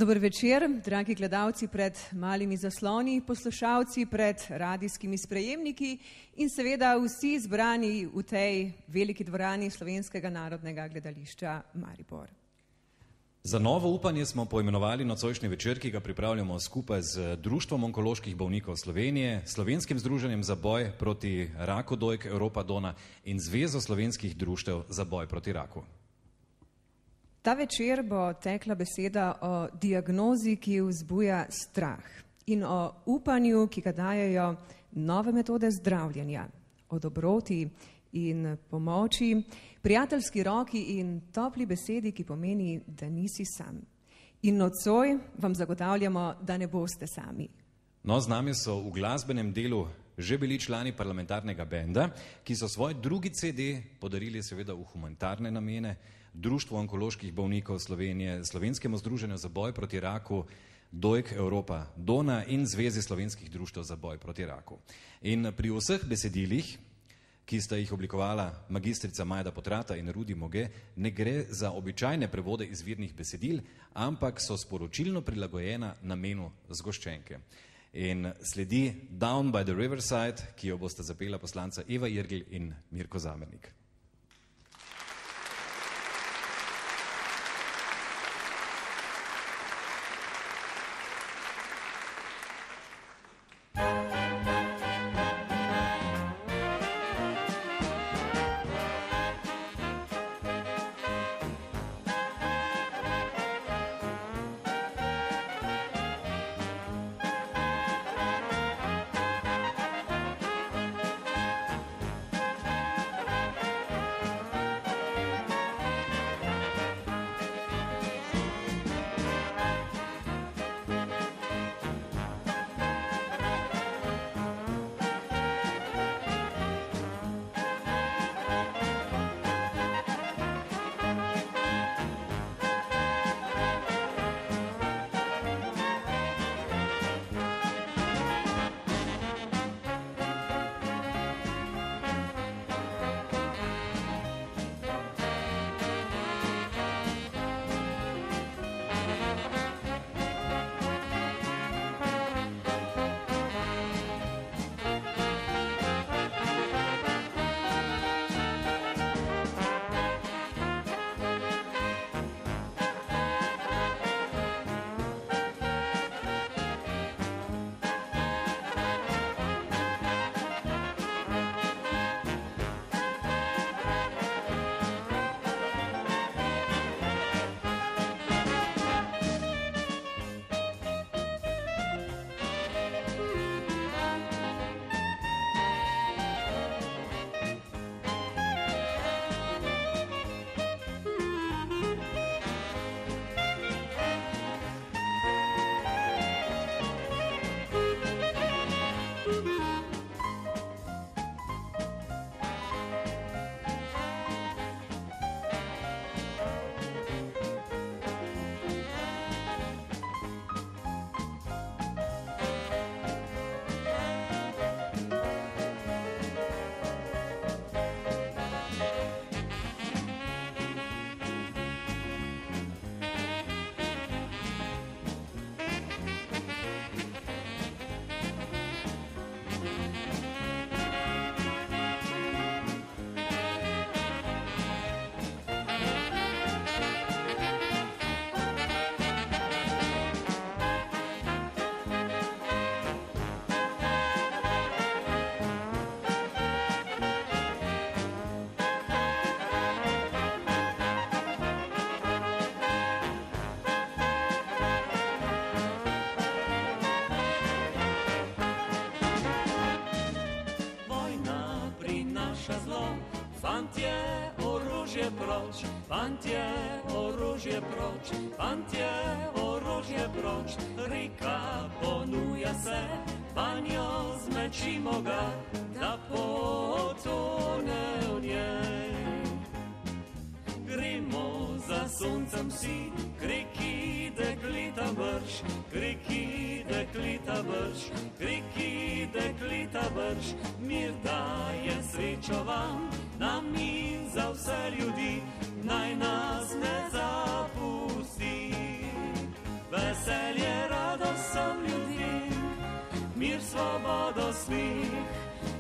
Dober večer, dragi gledalci pred malimi zasloni, poslušalci pred radijskimi sprejemniki in seveda vsi zbrani v tej veliki dvorani Slovenskega narodnega gledališča Maribor. Za novo upanje smo poimenovali nocojšnji večer, ki ga pripravljamo skupaj z Društvom onkoloških bolnikov Slovenije, Slovenskim združenjem za boj proti raku dojk Europa Dona in Zvezo slovenskih društev za boj proti raku. Ta večer bo tekla beseda o diagnozi, ki vzbuja strah, in o upanju, ki ga dajejo nove metode zdravljenja, o dobroti in pomoči, prijateljski roki in topli besedi, ki pomeni, da nisi sam. In nocoj vam zagotavljamo, da ne boste sami. No, z nami so v glasbenem delu že bili člani parlamentarnega benda, ki so svoj drugi CD podarili seveda v humanitarne namene, Društvu onkoloških bolnikov Slovenije, Slovenskemu združenju za boj proti raku dojk Europa Dona in Zvezi slovenskih društev za boj proti raku. In pri vseh besedilih, ki sta jih oblikovala magistrica Majda Potrata in Rudi Moge, ne gre za običajne prevode izvirnih besedil, ampak so sporočilno prilagojena namenu zgoščenke. In sledi Down by the Riverside, ki jo bosta zapela poslanca Eva Irgl in Mirko Zamernik. Fantje, orožje proč, fantje, orožje proč, reka ponuja se, vanjo zmečimo ga, da potone v njej. Gremo za soncem vsi, kriki deklita vrš, kriki deklita vrš, kriki deklita vrš, mir daje srečo vam, nam in za vse ljudi, naj nas ne zapusti. Vesel svobodo, smeh,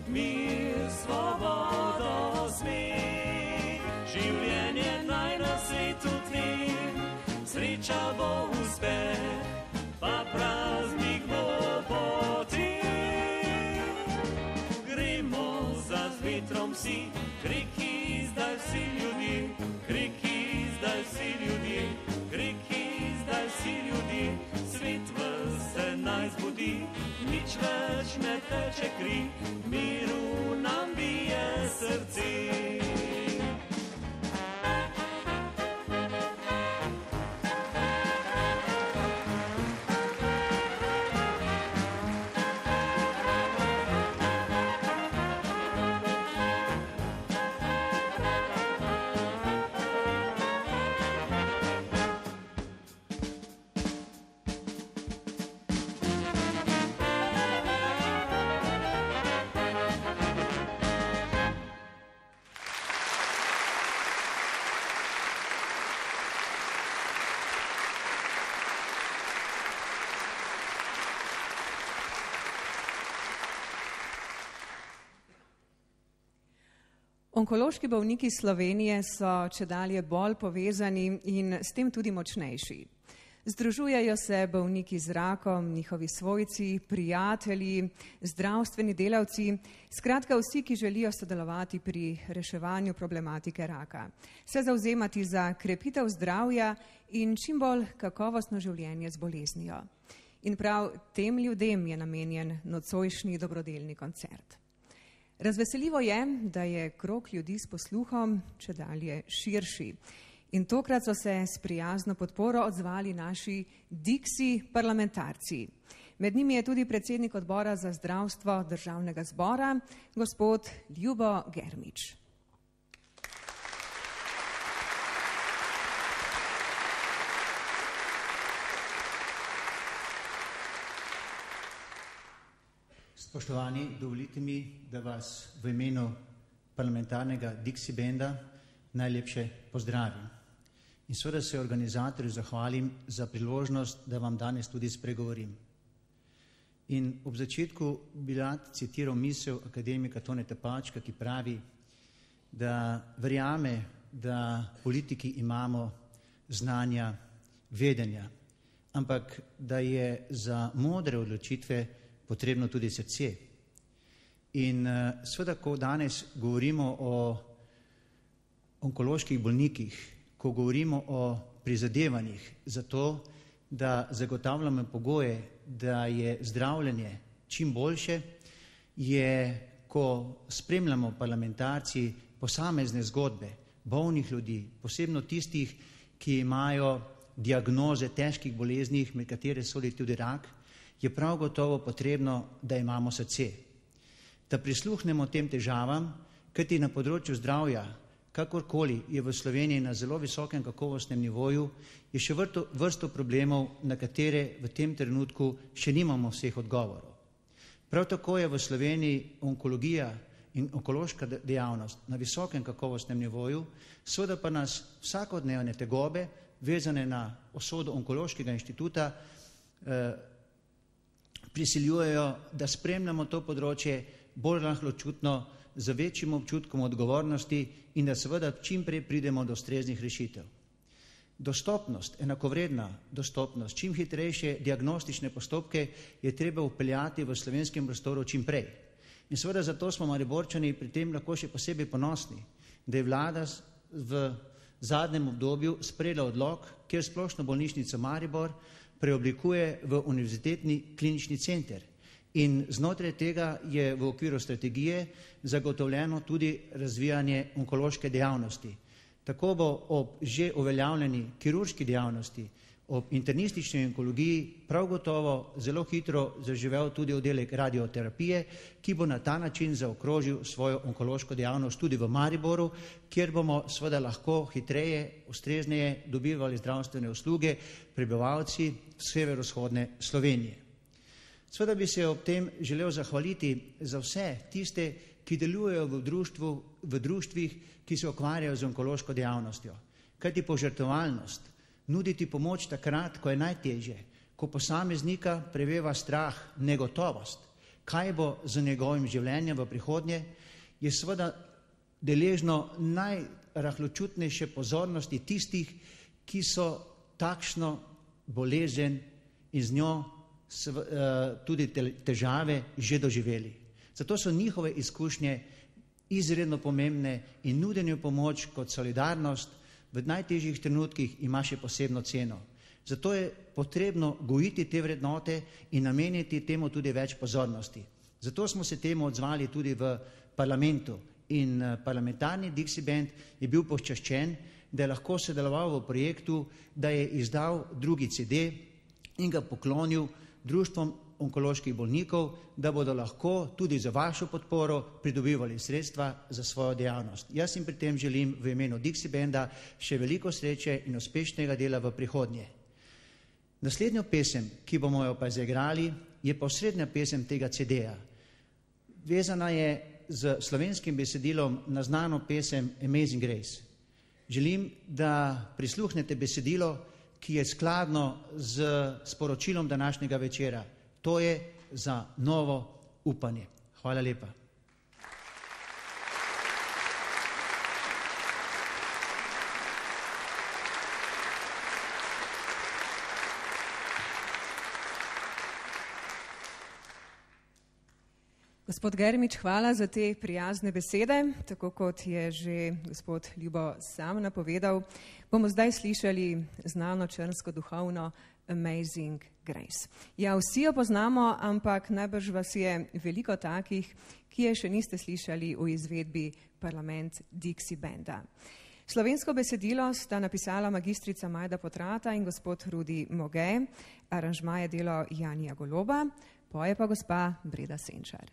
mir, svobodo, smeh. Življenje naj na svetu tem, sreča bo uspeh, pa praznik bo potem. Gremo za vetrom vsi, kriki zdaj vsi ljudje, kriki zdaj vsi ljudje, kriki zdaj vsi ljudje, svet se naj zbudi, nič več ne teče kri, miru nam bije srce. Onkološki bolniki Slovenije so čedalje bolj povezani in s tem tudi močnejši. Združujejo se bolniki z rakom, njihovi svojci, prijatelji, zdravstveni delavci, skratka vsi, ki želijo sodelovati pri reševanju problematike raka, se zavzemati za krepitev zdravja in čim bolj kakovostno življenje z boleznijo. In prav tem ljudem je namenjen nocojšnji dobrodelni koncert. Razveseljivo je, da je krog ljudi s posluhom čedalje širši. In tokrat so se s prijazno podporo odzvali naši Dixi parlamentarci. Med njimi je tudi predsednik odbora za zdravstvo Državnega zbora, gospod Ljubo Germič. Spoštovani, dovolite mi, da vas v imenu parlamentarnega Dixi benda najlepše pozdravim. In seveda se organizatorju zahvalim za priložnost, da vam danes tudi spregovorim. In ob začetku bi rad citiral misel akademika Toneta Pačka, ki pravi, da verjame, da politiki imamo znanja, vedenja, ampak da je za modre odločitve potrebno tudi srce. In seveda, ko danes govorimo o onkoloških bolnikih, ko govorimo o prizadevanjih za to, da zagotavljamo pogoje, da je zdravljenje čim boljše, je, ko spremljamo parlamentarci posamezne zgodbe bolnih ljudi, posebno tistih, ki imajo diagnoze težkih bolezni, med katere sodi tudi rak, je prav gotovo potrebno, da imamo srce. Da prisluhnemo tem težavam, kajti na področju zdravja, kakorkoli je v Sloveniji na zelo visokem kakovostnem nivoju, je še vrsto problemov, na katere v tem trenutku še nimamo vseh odgovorov. Prav tako je v Sloveniji onkologija in onkološka dejavnost na visokem kakovostnem nivoju, seveda pa nas vsakodnevne tegobe, vezane na usodo Onkološkega inštituta, prisiljujejo, da spremljamo to področje bolj lahkočutno, z večjim občutkom odgovornosti in da seveda čim prej pridemo do ustreznih rešitev. Dostopnost, enakovredna dostopnost, čim hitrejše diagnostične postopke je treba vpeljati v slovenskem prostoru čim prej. In seveda zato smo Mariborčani pri tem lahko še posebej ponosni, da je vlada v zadnjem obdobju sprejela odlok, kjer splošno bolnišnico Maribor preoblikuje v univerzitetni klinični center. In znotraj tega je v okviru strategije zagotovljeno tudi razvijanje onkološke dejavnosti. Tako bo ob že uveljavljeni kirurški dejavnosti, ob internistični onkologiji prav gotovo zelo hitro zaživel tudi oddelek radioterapije, ki bo na ta način zaokrožil svojo onkološko dejavnost tudi v Mariboru, kjer bomo seveda lahko hitreje, ustrezneje dobivali zdravstvene usluge prebivalci severovzhodne Slovenije. Seveda bi se ob tem želel zahvaliti za vse tiste, ki delujejo v društvih, ki se ukvarjajo z onkološko dejavnostjo. Kajti požrtvovalnost, nuditi pomoč takrat, ko je najtežje, ko posameznika preveva strah, negotovost, kaj bo z njegovim življenjem v prihodnje, je seveda deležno najrahločutnejše pozornosti tistih, ki so takšno bolezen in z njo tudi težave že doživeli. Zato so njihove izkušnje izredno pomembne in nudenju pomoč kot solidarnost v najtežjih trenutkih ima še posebno ceno. Zato je potrebno gojiti te vrednote in nameniti temu tudi več pozornosti. Zato smo se temu odzvali tudi v parlamentu in parlamentarni Dixie Band je bil počaščen, da je lahko sodeloval v projektu, da je izdal drugi CD in ga poklonil društvom onkoloških bolnikov, da bodo lahko tudi za vašo podporo pridobivali sredstva za svojo dejavnost. Jaz jim pri tem želim v imenu Dixie Banda še veliko sreče in uspešnega dela v prihodnje. Naslednjo pesem, ki bomo jo pa zaigrali, je posrednja pesem tega CD-ja. Vezana je z slovenskim besedilom na znano pesem Amazing Grace. Želim, da prisluhnete besedilo, ki je skladno z sporočilom današnjega večera. To je za novo upanje. Hvala lepa. Gospod Germič, hvala za te prijazne besede. Tako kot je že gospod Ljubo sam napovedal, bomo zdaj slišali znano črnsko duhovno Amazing Grace. Ja, vsi jo poznamo, ampak najbrž vas je veliko takih, ki je še niste slišali v izvedbi Parlament Dixie Banda. Slovensko besedilo sta napisala magistrica Majda Potrata in gospod Rudi Moge, aranžma je delo Janija Goloba, poje pa gospa Breda Senčar.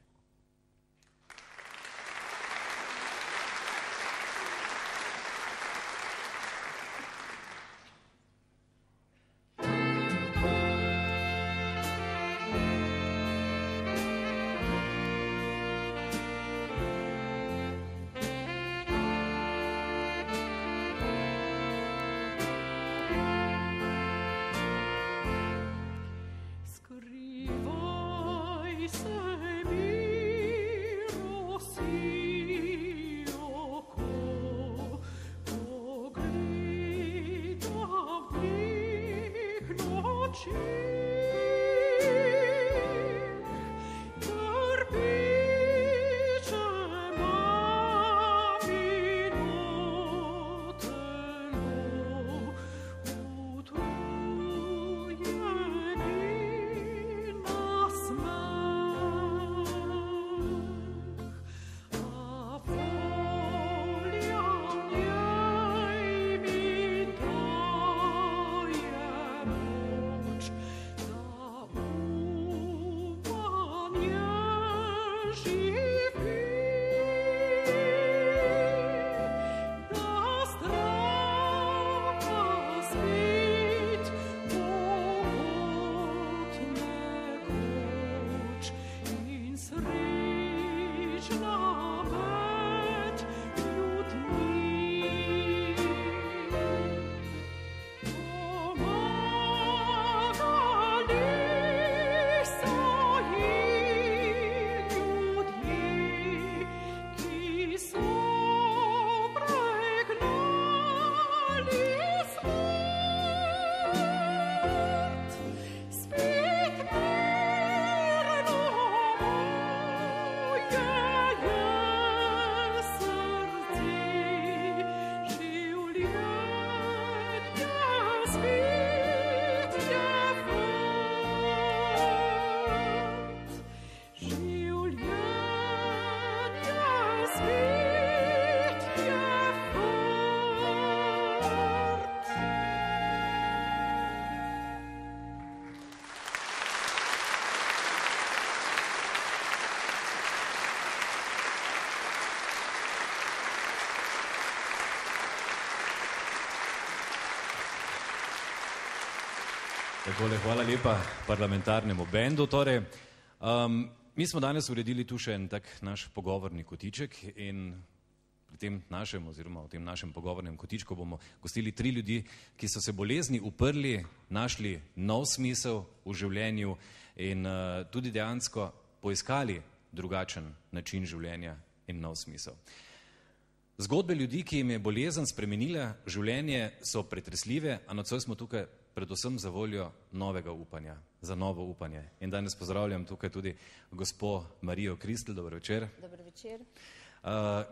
Takole, hvala lepa parlamentarnemu bendu. Torej, mi smo danes uredili tu še en tak naš pogovorni kotiček in pri tem našem oziroma v tem našem pogovornem kotičku bomo gostili 3 ljudi, ki so se bolezni uprli, našli nov smisel v življenju in tudi dejansko poiskali drugačen način življenja in nov smisel. Zgodbe ljudi, ki jim je bolezen spremenila življenje, so pretresljive, a nocoj smo tukaj predvsem za voljo novega upanja, za novo upanje. In danes pozdravljam tukaj tudi gospo Marijo Kristl. Dobro večer. Dobro večer.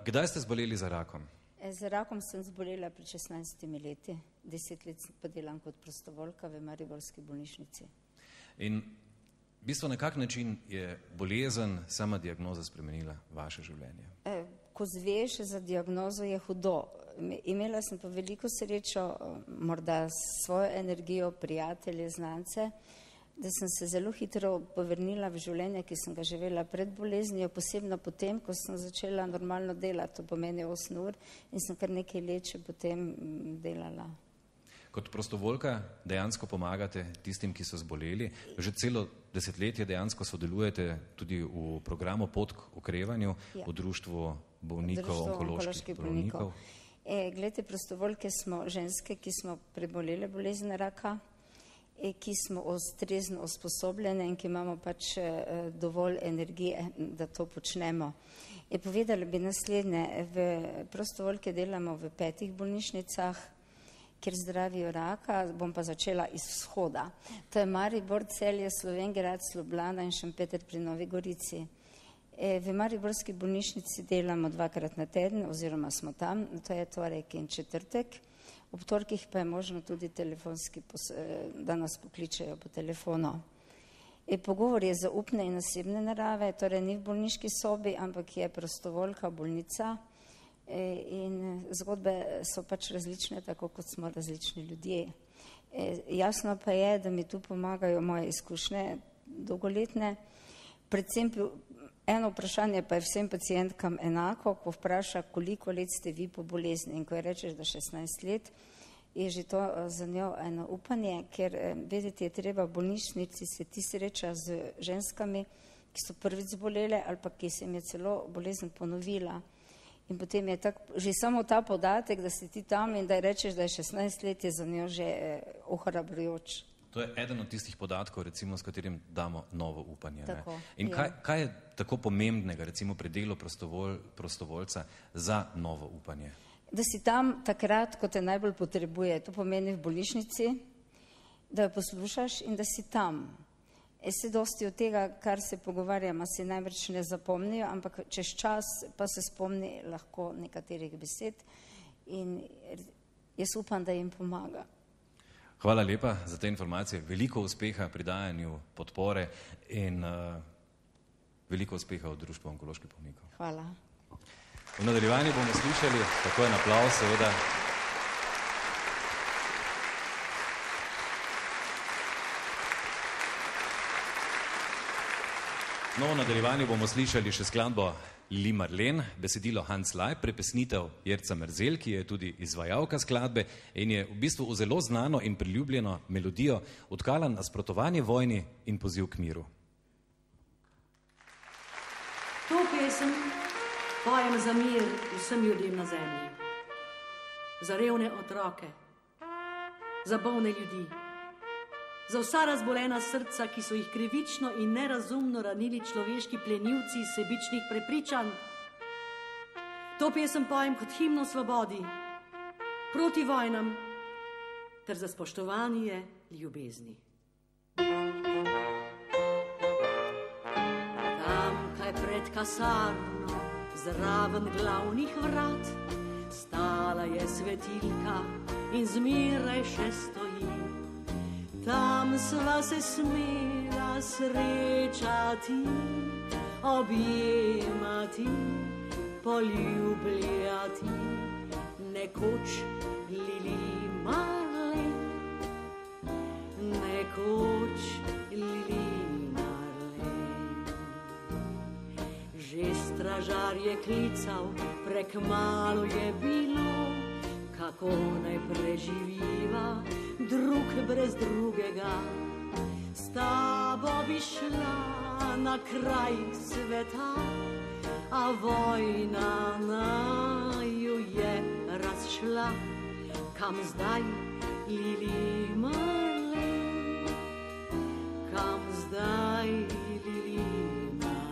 Kdaj ste zboleli za rakom? Za rakom sem zbolela pred 16 leti. 10 let pa delam kot prostovoljka v mariborski bolnišnici. In v bistvu na kak način je bolezen, sama diagnoza spremenila vaše življenje? Ko zveš za diagnozo, je hudo. Imela sem pa veliko srečo, morda s svojo energijo, prijatelje, znance, da sem se zelo hitro povrnila v življenje, ki sem ga živela pred boleznijo, posebno potem, ko sem začela normalno delati, to pomeni 8 ur, in sem kar nekaj let še potem delala. Kot prostovoljka dejansko pomagate tistim, ki so zboleli. Že celo desetletje dejansko sodelujete tudi v programu Pot k okrevanju, v društvu bolnikov, onkoloških bolnikov. Glede, prostovoljke smo ženske, ki smo prebolele bolezen raka, ki smo ustrezno usposobljene in ki imamo pač dovolj energije, da to počnemo. Povedala bi naslednje, prostovoljke delamo v 5 bolnišnicah, kjer zdravijo raka, bom pa začela iz vzhoda. To je Maribor, Celje, Slovenj Gradec, Ljubljana in Šempeter pri Novi Gorici. V mariborski bolnišnici delamo 2-krat na teden, oziroma smo tam, to je torek in četrtek. Ob torkih pa je možno tudi telefonski, da nas pokličejo po telefonu. Pogovor je zaupne in osebne narave, torej ni v bolniški sobi, ampak je prostovoljka, bolnica. In zgodbe so pač različne, tako kot smo različni ljudje. Jasno pa je, da mi tu pomagajo moje izkušnje dolgoletne. Predvsem eno vprašanje pa je vsem pacientkam enako, ko vpraša, koliko let ste vi po bolezni. In ko je rečeš, da 16 let, je že to za njo eno upanje, ker vedeti je treba, v bolnišnici se ti sreča z ženskami, ki so prvič zbolele ali pa ki se jim je celo bolezen ponovila. In potem je tako, že samo ta podatek, da si ti tam in da rečeš, da je 16 let, je za njo že ohrabrujoč. To je eden od tistih podatkov, recimo, s katerim damo novo upanje. Tako, in kaj je tako pomembnega, recimo, pri delu prostovoljca za novo upanje? Da si tam takrat, ko te najbolj potrebuje, to pomeni v bolnišnici, da jo poslušaš in da si tam. Se dosti od tega, kar se pogovarjamo, si najbrž ne zapomnijo, ampak čez čas pa se spomni lahko nekaterih besed in jaz upam, da jim pomaga. Hvala lepa za te informacije. Veliko uspeha pri dajanju podpore in veliko uspeha v društvu onkoloških bolnikov. Hvala. V nadaljevanju bomo slišali, tako je aplavz, seveda. No, v nadaljevanju bomo slišali še skladbo Li Marlen, besedilo Hans Laj, prepesnitev Jerca Merzel, ki je tudi izvajalka skladbe in je v bistvu v zelo znano in priljubljeno melodijo utkala nasprotovanje vojni in poziv k miru. To pesem pojem za mir vsem ljudem na zemlji, za revne otroke, za bolne ljudi, za vsa razbolena srca, ki so jih krivično in nerazumno ranili človeški plenilci sebičnih prepričanj. To pesem pojem kot himno svobodi, proti vojnam ter za spoštovanje ljubezni. Tam, kaj pred kasarno, zraven glavnih vrat, stala je svetilka in zmeraj še stoji. Tam sva se smela srečati, objemati, poljubljati, nekoč Lili Marlen, nekoč Lili Marlen. Že stražar je klical, prekmalu je bilo, kako naj preživiva drug brez drugega. S tabo bi šla na kraj sveta, a vojna naju je razšla. Kam zdaj, Lili Marlen? Kam zdaj, Lili Marlen?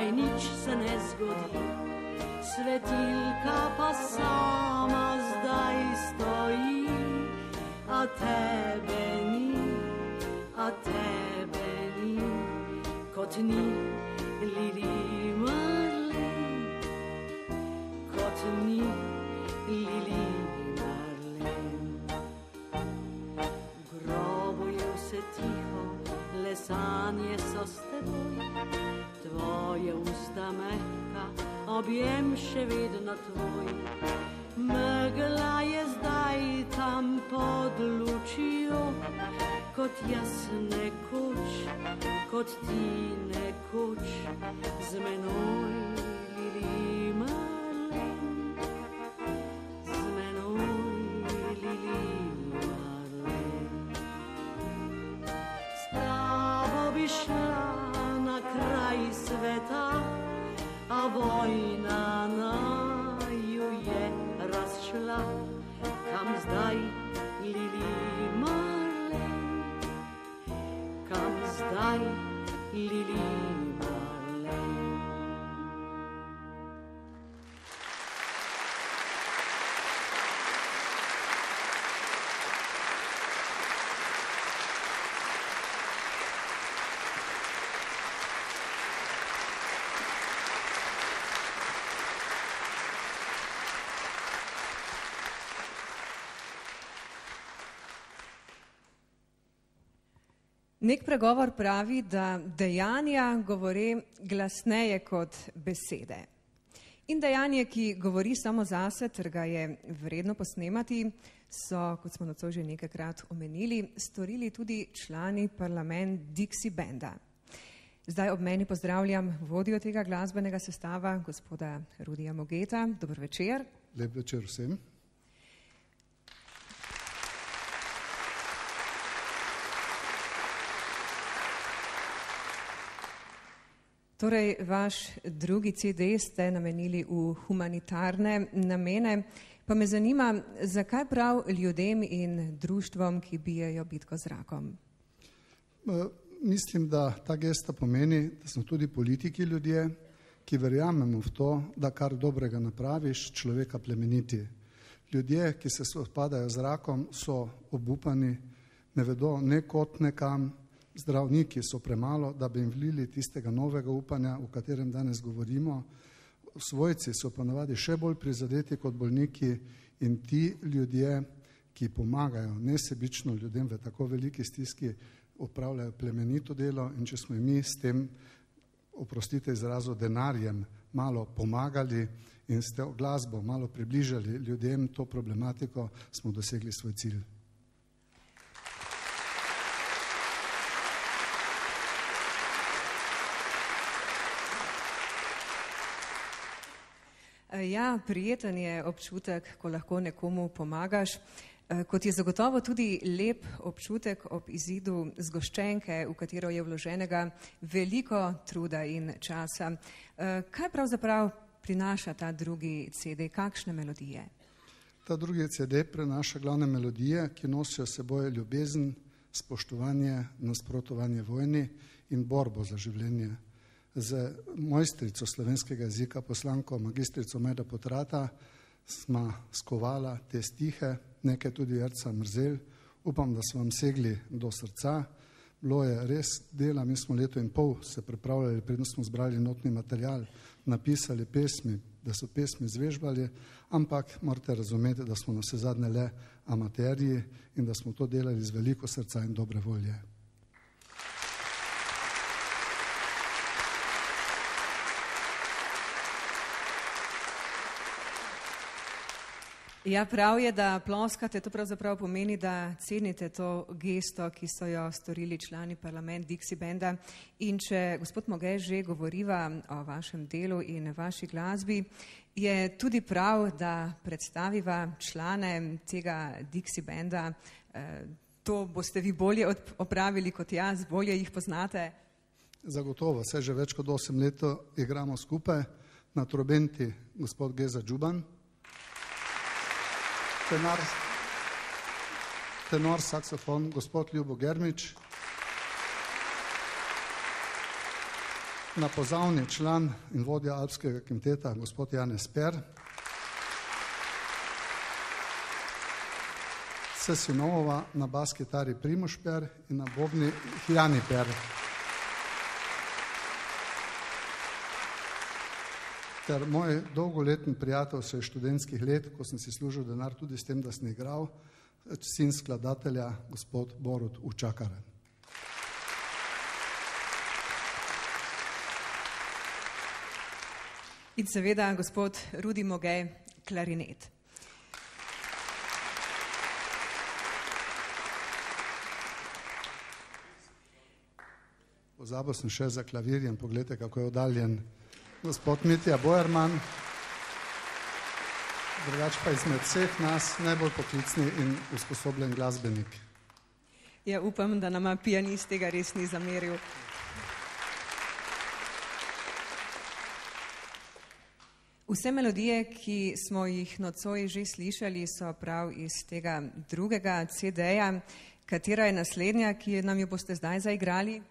zdaj nič se ne zgodi, svetilka pa sama zdaj stoji, a tebe ni, kot ni Lili Marlen, kot ni Lili Marlen. V grobu je vse tiho, le sanje so s teboj, tvoje usta mehka, objem še vedno tvoj. Megla je zdaj tam pod lučijo, kot jaz nekoč, kot ti nekoč, z menoj Lili Marlen, z menoj Lili Marlen. S tabo bi šla na kraj sveta, a vojna naju je razšla. Kam zdaj Lili Marlen, kam zdaj Lili Marlen. Nek pregovor pravi, da dejanja govore glasneje kot besede. In dejanje, ki govori samo zase, ter ga je vredno posnemati, so, kot smo nocoj že nekajkrat omenili, storili tudi člani parlament Dixie Banda. Zdaj ob meni pozdravljam vodjo tega glasbenega sestava, gospoda Rudija Mogeta. Dober večer. Lep večer vsem. Torej, vaš drugi CD ste namenili v humanitarne namene, pa me zanima, zakaj prav ljudem in društvom, ki bijejo bitko z rakom? Mislim, da ta gesta pomeni, da smo tudi politiki ljudje, ki verjamemo v to, da kar dobrega napraviš, človeka plemeniti. Ljudje, ki se spopadajo z rakom, so obupani, ne vedo ne kot nekam. Zdravniki so premalo, da bi jim vlili tistega novega upanja, o katerem danes govorimo. Svojci so ponavadi še bolj prizadeti kot bolniki in ti ljudje, ki pomagajo nesebično ljudem v tako veliki stiski, opravljajo plemenito delo in če smo mi s tem, oprostite izrazu, denarjem malo pomagali in s to glasbo malo približali ljudem to problematiko, smo dosegli svoj cilj. Ja, prijeten je občutek, ko lahko nekomu pomagaš, kot je zagotovo tudi lep občutek ob izidu zgoščenke, v katero je vloženega veliko truda in časa. Kaj pravzaprav prinaša ta drugi CD, kakšne melodije? Ta drugi CD prinaša glavne melodije, ki nosijo seboj ljubezen, spoštovanje, nasprotovanje vojni in borbo za življenje. Z mojstrico slovenskega jezika, poslanko magistrico Medo Potrata, sva skovala te stihe, nekaj tudi Jerca Mrzelj. Upam, da so vam segli do srca. Bilo je res dela, mi smo leto in pol se pripravljali, predno smo zbrali notni material, napisali pesmi, da so pesmi zvežbali, ampak morate razumeti, da smo na vse zadnje le amaterji in da smo to delali z veliko srca in dobre volje. Ja, prav je, da ploskate, to pravzaprav pomeni, da cenite to gesto, ki so jo storili člani parlament Dixie Banda. In če gospod Moge že govoriva o vašem delu in vaši glasbi, je tudi prav, da predstaviva člane tega Dixie Banda. To boste vi bolje opravili kot jaz, bolje jih poznate. Zagotovo, saj že več kot 8 let igramo skupaj. Na trobenti gospod Geza Džuban, tenor saksofon gospod Ljubo Germič na pozavni član in vodja alpskega kvinteta, gospod Janez Per, s sinovova na bas kitari Primož Per in na bobni Jani Per. Ter moj dolgoletni prijatelj se študentskih let, ko sem si služil denar tudi s tem, da sem igral, sin skladatelja, gospod Borut Učakar. In seveda gospod Rudi Mogej, klarinet. Pozabil sem še za klavirjem, poglejte, kako je oddaljen gospod Mitja Bojerman, drugače pa izmed vseh nas najbolj poklicni in usposobljen glasbenik. Ja, upam, da nama pianist tega res ni zameril. Vse melodije, ki smo jih nocoj že slišali, so prav iz tega drugega CD-ja. Katera je naslednja, ki nam jo boste zdaj zaigrali?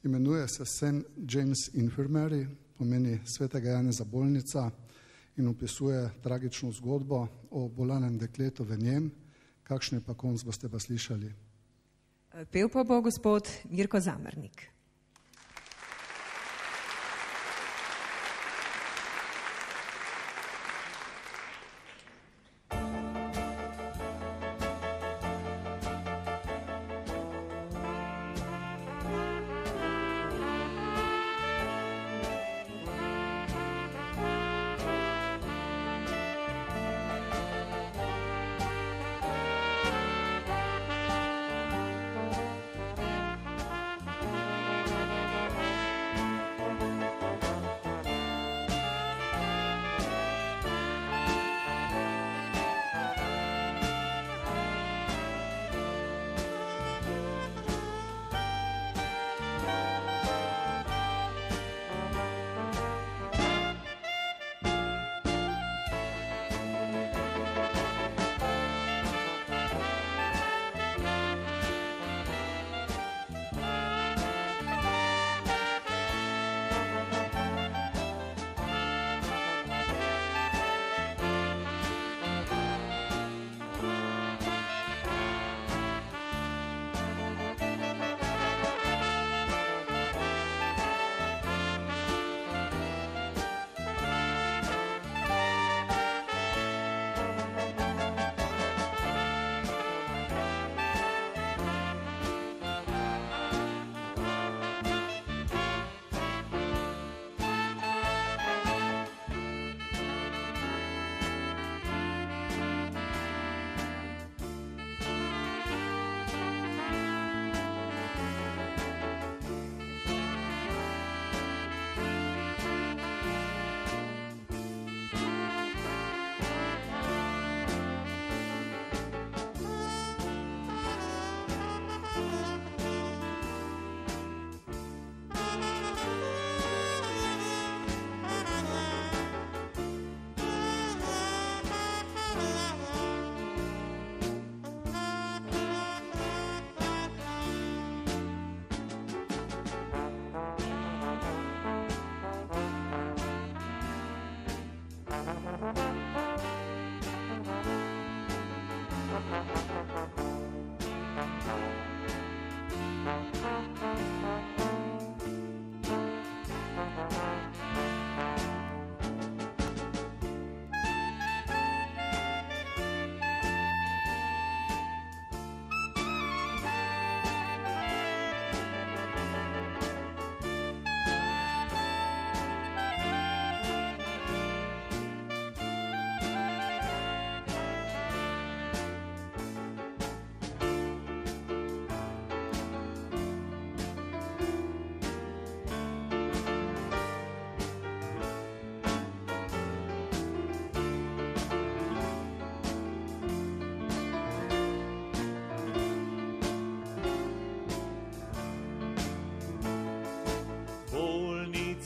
Imenuje se St. James Infirmary, pomeni Svetega Janeza bolnica in opisuje tragično zgodbo o bolanem dekletu v njem. Kakšen je pa konc, boste pa slišali. Pel pa bo gospod Mirko Zamernik.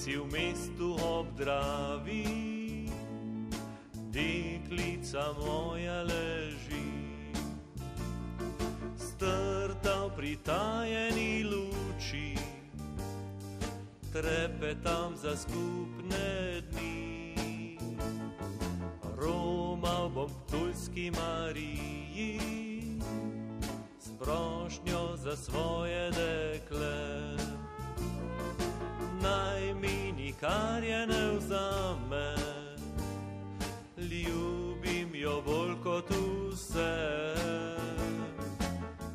V mestu ob Dravi, deklica moja leži, strta v pritajeni luči, trepetam za skupne dni. Romal bom k Ptuljski Mariji s prošnjo za svoje dekle. Naj mi nikar je ne vzame, ljubim jo bolj kot vse.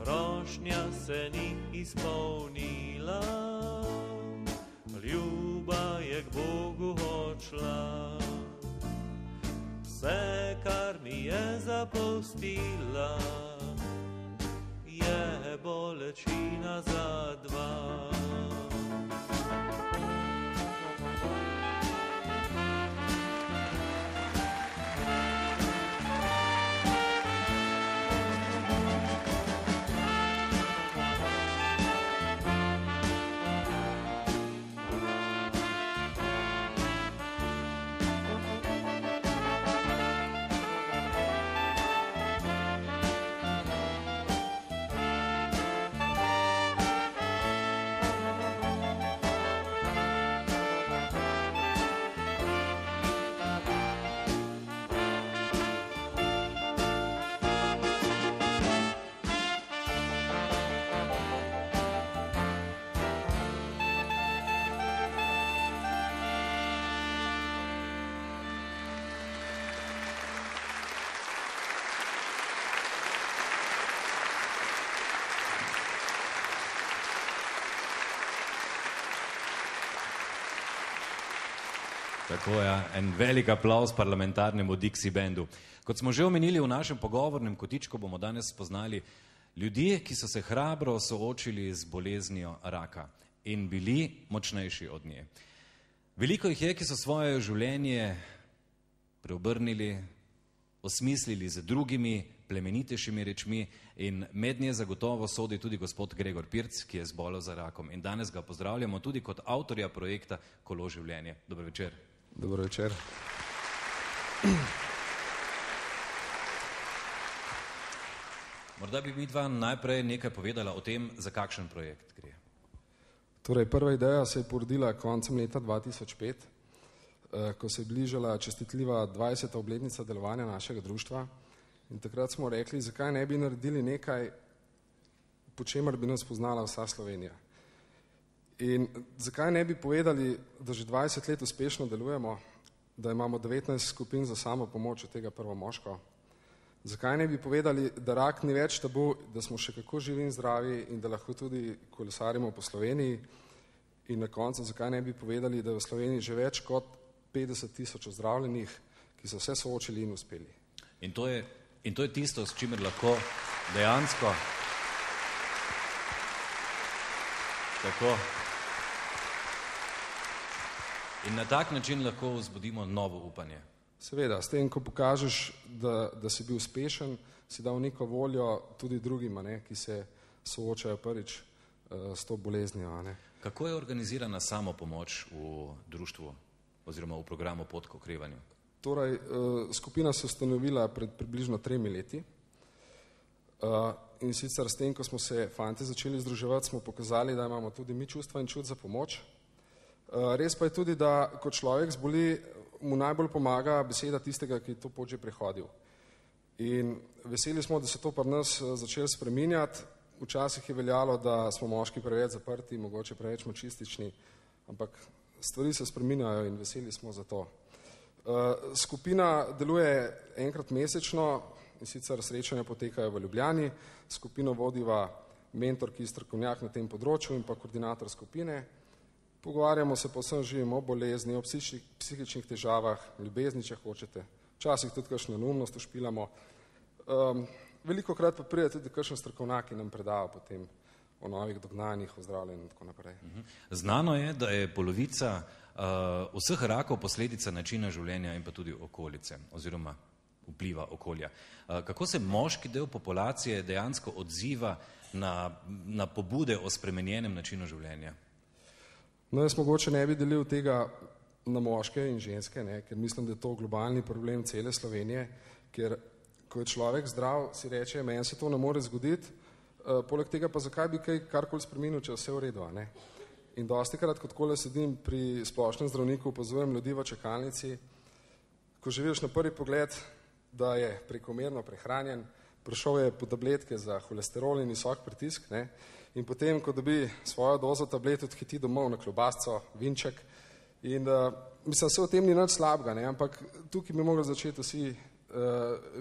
Prošnja se ni izpolnila, ljuba je k Bogu odšla. Vse, kar mi je zapustila, je bolečina za dva. Tako je, en velik aplavz parlamentarnemu Dixie Bandu. Kot smo že omenili v našem pogovornem kotičku, bomo danes spoznali ljudi, ki so se hrabro soočili z boleznijo raka in bili močnejši od nje. Veliko jih je, ki so svoje življenje preobrnili, osmislili z drugimi, plemenitejšimi rečmi in med nje zagotovo sodi tudi gospod Gregor Pirc, ki je zbolel za rakom. In danes ga pozdravljamo tudi kot avtorja projekta Kolo življenje. Dobro večer. Dobro večer. Morda bi mi dva najprej nekaj povedala o tem, za kakšen projekt gre. Torej, prva ideja se je porodila koncem leta 2005, ko se je bližala čestitljiva 20. obletnica delovanja našega društva. In takrat smo rekli, zakaj ne bi naredili nekaj, po čemer bi nas poznala vsa Slovenija. In zakaj ne bi povedali, da že 20 let uspešno delujemo, da imamo 19 skupin za samo pomoč, od tega prvo moško. Zakaj ne bi povedali, da rak ni več tabu, da smo še kako živi in zdravi in da lahko tudi kolesarimo po Sloveniji. In na koncu, zakaj ne bi povedali, da je v Sloveniji že več kot 50 000 ozdravljenih, ki so se soočili in uspeli. In to je tisto, s čimer lahko dejansko tako in na tak način lahko vzbudimo novo upanje. Seveda, s tem, ko pokažeš, da si bil uspešen, si dal neko voljo tudi drugima, ki se soočajo prvič s to boleznijo. Kako je organizirana samopomoč v društvu oziroma v programu Pot k okrevanju? Torej, skupina se ustanovila pred približno 3 leti in sicer s tem, ko smo se fante začeli združevati, smo pokazali, da imamo tudi mi čustva in čut za pomoč. Res pa je tudi, da ko človek zboli, mu najbolj pomaga beseda tistega, ki je to pot že prehodil. In veseli smo, da se to pri nas začelo spreminjati. Včasih je veljalo, da smo moški preveč zaprti, mogoče preveč mačistični, ampak stvari se spreminjajo in veseli smo za to. Skupina deluje enkrat mesečno in sicer srečanja potekajo v Ljubljani. Skupino vodiva mentor, ki je strokovnjak na tem področju in pa koordinator skupine. Pogovarjamo se povsem živim o bolezni, o psihičnih težavah, ljubezni, če hočete. Včasih tudi kakšno neumnost ušpilamo. Veliko krat pa pride tudi kakšen strokovnjak, ki nam predava potem o novih dognanjih, o zdravljenju in tako naprej. Znano je, da je polovica vseh rakov posledica načina življenja in pa tudi okolice oziroma vpliva okolja. Kako se moški del populacije dejansko odziva na pobude o spremenjenem načinu življenja? No, jaz mogoče ne bi delil tega na moške in ženske, ker mislim, da je to globalni problem cele Slovenije, ker ko je človek zdrav, si reče, meni se to ne more zgoditi, poleg tega pa zakaj bi karkoli spremenil, če vse v redu. In dostikrat, kot takole sedim pri splošnem zdravniku, opazujem ljudi v čakalnici, ko že vidiš na prvi pogled, da je prekomerno prehranjen, prišel je po tabletke za holesterol in visok pritisk, ne? In potem, ko dobi svojo dozo tablet, odhiti domov na klobasco, vinček. In mislim, se o tem ni nič slabega, ne? Ampak tukaj bi mogli začeti vsi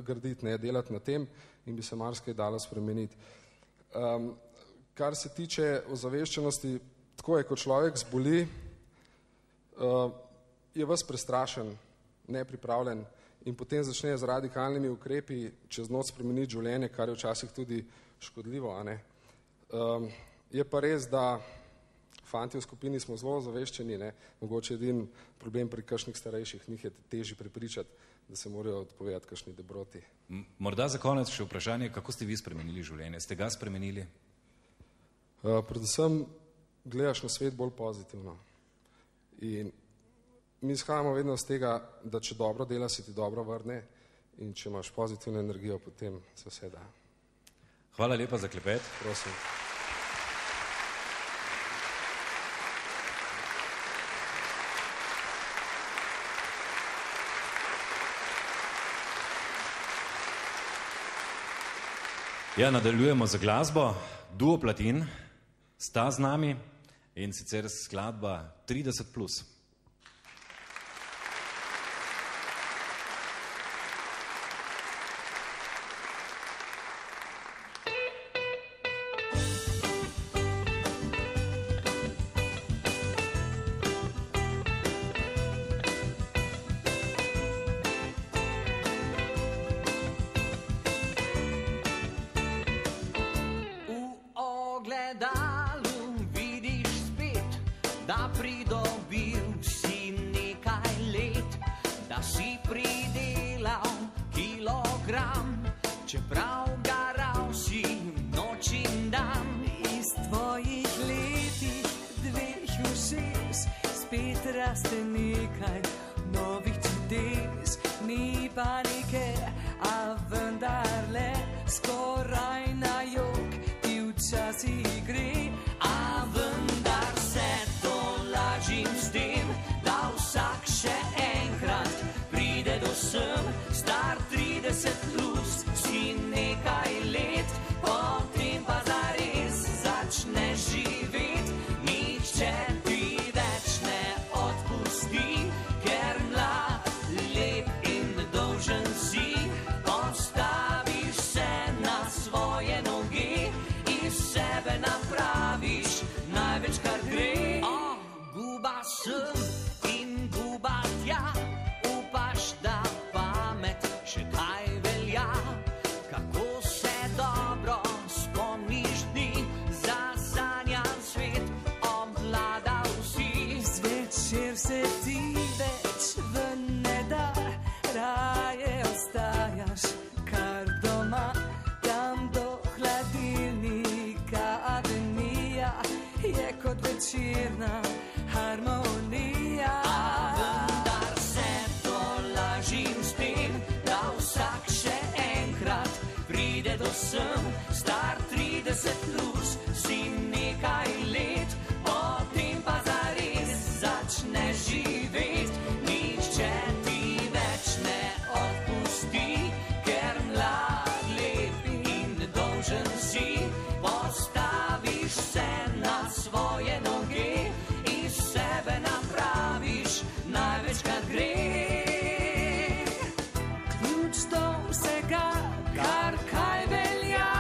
graditi, ne? Delati na tem in bi se marsikaj dalo spremeniti. Kar se tiče ozaveščenosti, tako je, ko človek zboli, je ves prestrašen, nepripravljen in potem začne z radikalnimi ukrepi čez noč spremeniti življenje, kar je včasih tudi škodljivo, a ne. Je pa res, da fanti v skupini smo zelo ozaveščeni, ne. Mogoče edin problem pri kakšnih starejših, njih je težje prepričati, da se morajo odpovedati kakšni dobroti. Morda za konec še vprašanje, kako ste vi spremenili življenje? Ste ga spremenili? Predvsem gledaš na svet bolj pozitivno. In mi izhajamo vedno z tega, da če dobro dela, se ti dobro vrne in če imaš pozitivno energijo, potem se vse da. Hvala lepa za klepet. Prosim. Ja, nadaljujemo z glasbo. Duo Platin sta z nami in sicer skladba 30+. Ključ do vsega, kar kaj velja,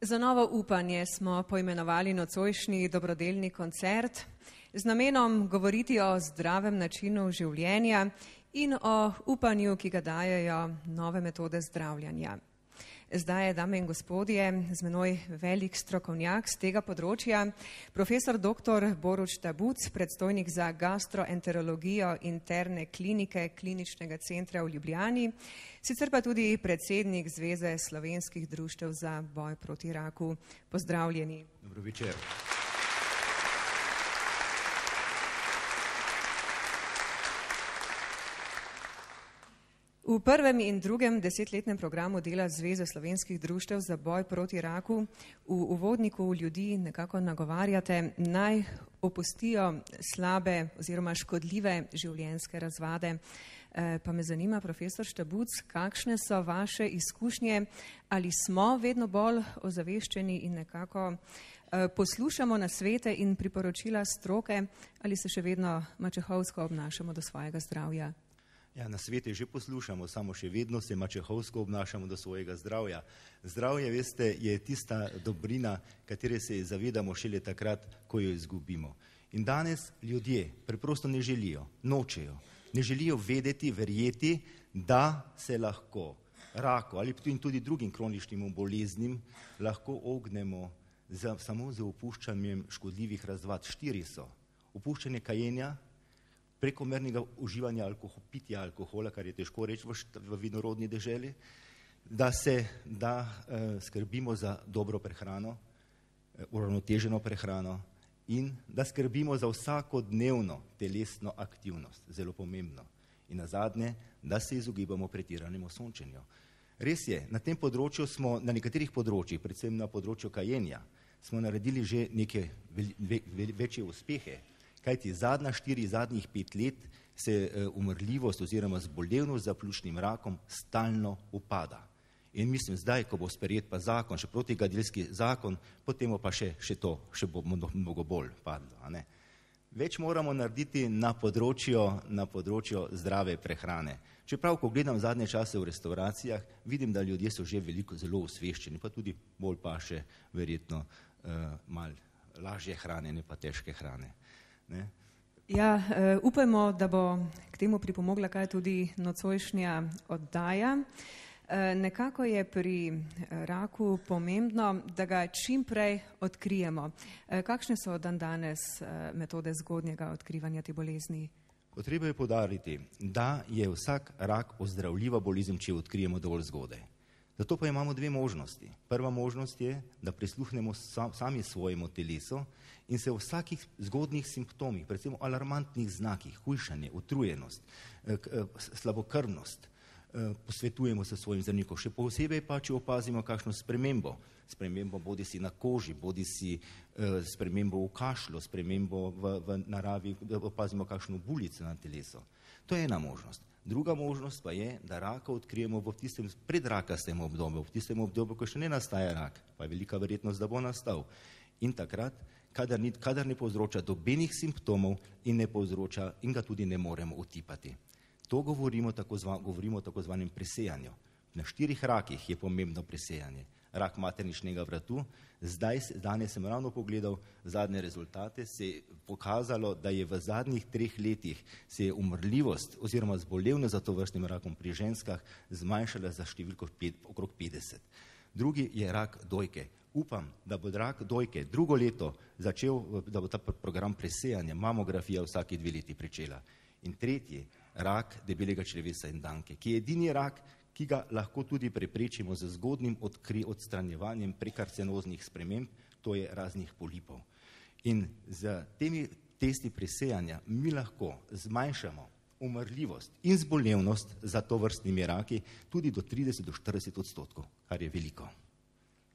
Za novo upanje smo poimenovali nocojšnji dobrodelni koncert z namenom govoriti o zdravem načinu življenja in o upanju, ki ga dajejo nove metode zdravljanja. Zdaj je, dame in gospodje, z menoj velik strokovnjak z tega področja, profesor dr. Borut Štabuc, predstojnik za gastroenterologijo interne klinike Kliničnega centra v Ljubljani, sicer pa tudi predsednik Zveze slovenskih društev za boj proti raku. Pozdravljeni. Dobro večer. V prvem in drugem desetletnem programu dela Zveze slovenskih društev za boj proti raku v uvodniku ljudi nekako nagovarjate, naj opustijo slabe oziroma škodljive življenjske razvade. Pa me zanima, profesor Štabuc, kakšne so vaše izkušnje, ali smo vedno bolj ozaveščeni in nekako poslušamo nasvete in priporočila stroke, ali se še vedno mačehovsko obnašamo do svojega zdravja? Ja, na svete že poslušamo, samo še vedno se mačehovsko obnašamo do svojega zdravja. Zdravje, veste, je tista dobrina, katere se zavedamo šele takrat, ko jo izgubimo. In danes ljudje preprosto ne želijo, nočejo, ne želijo vedeti, verjeti, da se lahko raku ali tudi drugim kroničnim boleznim lahko ognemo samo z opuščanjem škodljivih razvad. 4 so. Opuščanje kajenja, prekomernega uživanja pitja alkohola, kar je težko reči v vinorodni deželi, da skrbimo za dobro prehrano, uravnoteženo prehrano in da skrbimo za vsakodnevno telesno aktivnost, zelo pomembno. In nazadnje, da se izogibamo pretiranemu sončenju. Res je, na tem področju smo, na nekaterih področjih, predvsem na področju kajenja, smo naredili že neke večje uspehe. Kajti zadnjih 5 let se umrljivost oziroma zbolevnost za pljučnim rakom stalno upada. In mislim, zdaj, ko bo sprejet pa zakon, še protigadilski zakon, potem bo pa še bo mnogo bolj padlo. A ne? Več moramo narediti na področju zdrave prehrane. Čeprav, ko gledam zadnje čase v restauracijah, vidim, da ljudje so že zelo osveščeni, pa tudi bolj pa še verjetno malo lažje hrane, ne pa težke hrane. Ne? Ja, upajmo, da bo k temu pripomogla kaj tudi nocojšnja oddaja. Nekako je pri raku pomembno, da ga čim prej odkrijemo. Kakšne so dandanes metode zgodnjega odkrivanja te bolezni? Treba je poudariti, da je vsak rak ozdravljiva bolezen, če jo odkrijemo dovolj zgodaj. Zato pa imamo 2 možnosti. Prva možnost je, da prisluhnemo sami svojemu telesu in se v vsakih zgodnih simptomih, predvsem alarmantnih znakih, hujšanje, utrujenost, slabokrvnost, posvetujemo se svojim zdravnikom. Še posebej pa, če opazimo kakšno spremembo bodi si na koži, bodi si spremembo v kašlju, spremembo v naravi, da opazimo kakšno bulico na telesu. To je ena možnost. Druga možnost pa je, da raka odkrijemo v tistem predrakastem obdobju, v tistem obdobju, ko še ne nastaja rak, pa je velika verjetnost, da bo nastal. In takrat, kadar ne povzroča dobenih simptomov in ga tudi ne moremo utipati. To govorimo o tako zvanem presejanju. Na 4 rakih je pomembno presejanje. Rak materničnega vratu, danes sem ravno pogledal zadnje rezultate, se je pokazalo, da je v zadnjih 3 letih se je umrljivost oziroma zbolevnost za tovrstnim rakom pri ženskah zmanjšala za številko okrog 50. Drugi je rak dojke. Upam, da bo rak dojke drugo leto začel, da bo ta program presejanja, mamografija vsaki 2 leti pričela. In tretji, rak debelega črevesa in danke, ki je edini rak, ki ga lahko tudi preprečimo z zgodnim odstranjevanjem prekarcinoznih sprememb, to je raznih polipov. In z temi testi presejanja mi lahko zmanjšamo umrljivost in zbolevnost za tovrstnimi raki tudi do 30 do 40%, kar je veliko.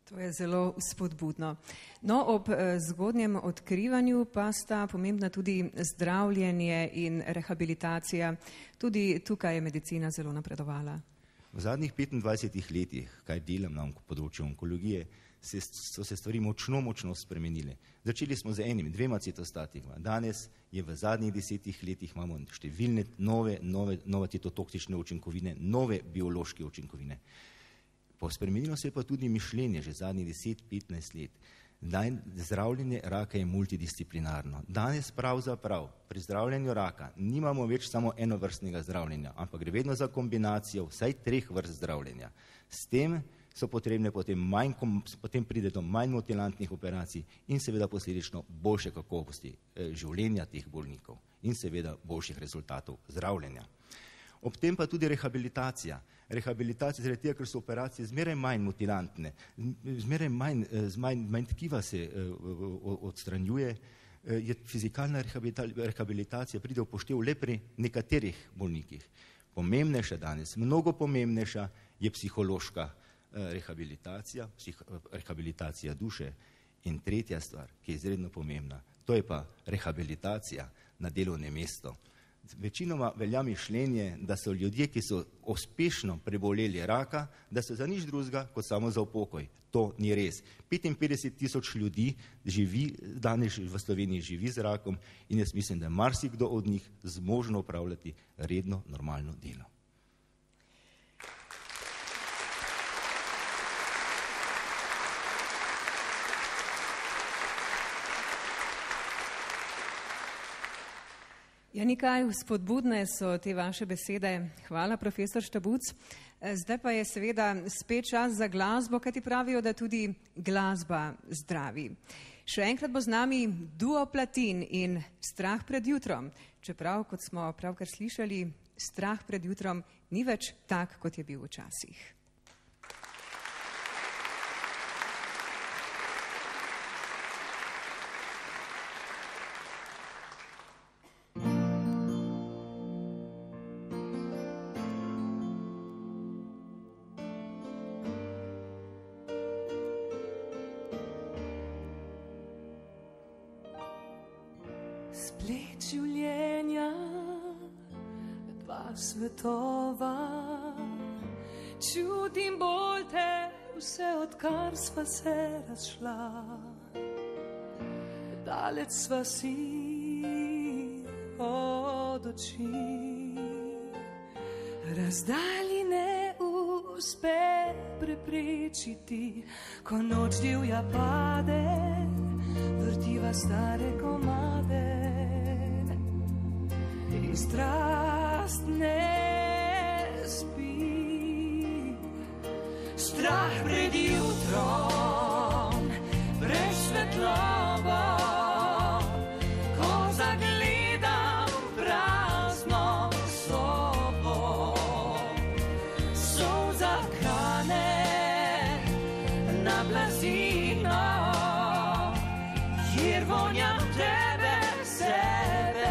To je zelo spodbudno. No, ob zgodnjem odkrivanju pa sta pomembna tudi zdravljenje in rehabilitacija. Tudi tukaj je medicina zelo napredovala. V zadnjih 25 letih, kaj delam na področju onkologije, so se stvari močno spremenile. Začeli smo z 1, 2 citostatikama. Danes je v zadnjih 10 letih imamo številne nove citotoksične učinkovine, nove biološke učinkovine. Spremenilo se je pa tudi mišljenje že zadnjih 10-15 let. Zdravljenje raka je multidisciplinarno. Danes pravzaprav pri zdravljenju raka nimamo več samo enovrstnega zdravljenja, ampak gre vedno za kombinacijo vsaj 3 vrst zdravljenja. S tem so potrebne potem pride do manj motilantnih operacij in seveda posledično boljše kakovosti življenja teh bolnikov in seveda boljših rezultatov zdravljenja. Ob tem pa tudi rehabilitacija. Rehabilitacija zaradi tega, ker so operacije zmeraj manj motilantne, zmeraj manj tkiva se odstranjuje, je fizikalna rehabilitacija pride v poštev le pri nekaterih bolnikih. Pomembnejša danes, mnogo pomembnejša je psihološka rehabilitacija, rehabilitacija duše in tretja stvar, ki je izredno pomembna, to je pa rehabilitacija na delovnem mestu. Večinoma velja mišljenje, da so ljudje, ki so uspešno preboleli raka, da so za nič drugega kot samo za upokoj. To ni res. 55 000 ljudi danes v Sloveniji živi z rakom in jaz mislim, da je marsikdo od njih zmožno opravljati redno, normalno delo. Ja, nekaj spodbudne so te vaše besede. Hvala, profesor Štabuc. Zdaj pa je seveda spet čas za glasbo, kajti pravijo, da tudi glasba zdravi. Še enkrat bo z nami duo Platin in Strah pred jutrom. Čeprav, kot smo pravkar slišali, strah pred jutrom ni več tak, kot je bil včasih. Splet življenja, dva svetova, čutim bolj te vse, odkar sva se razšla. Daleč sva si od oči, razdaljine uspe preprečiti, ko noč divja pade, vrtiva stare komade. In strast ne spi, strah pred jutrom, pred svetlobo, ko zagledam prazno sobo. Solza kane na blazino, kjer vonja tebe, sebe.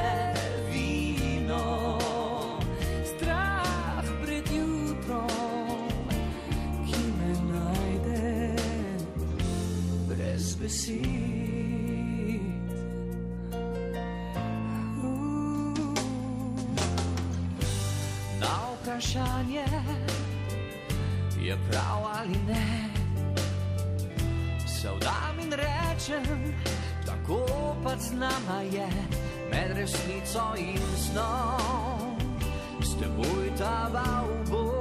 Na vprašanje je prav ali ne, se vdam in rečem, tako pač z nama je, med resnico in snom, s teboj taval bom.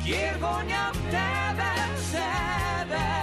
Kjer vonjam tebe, sebe.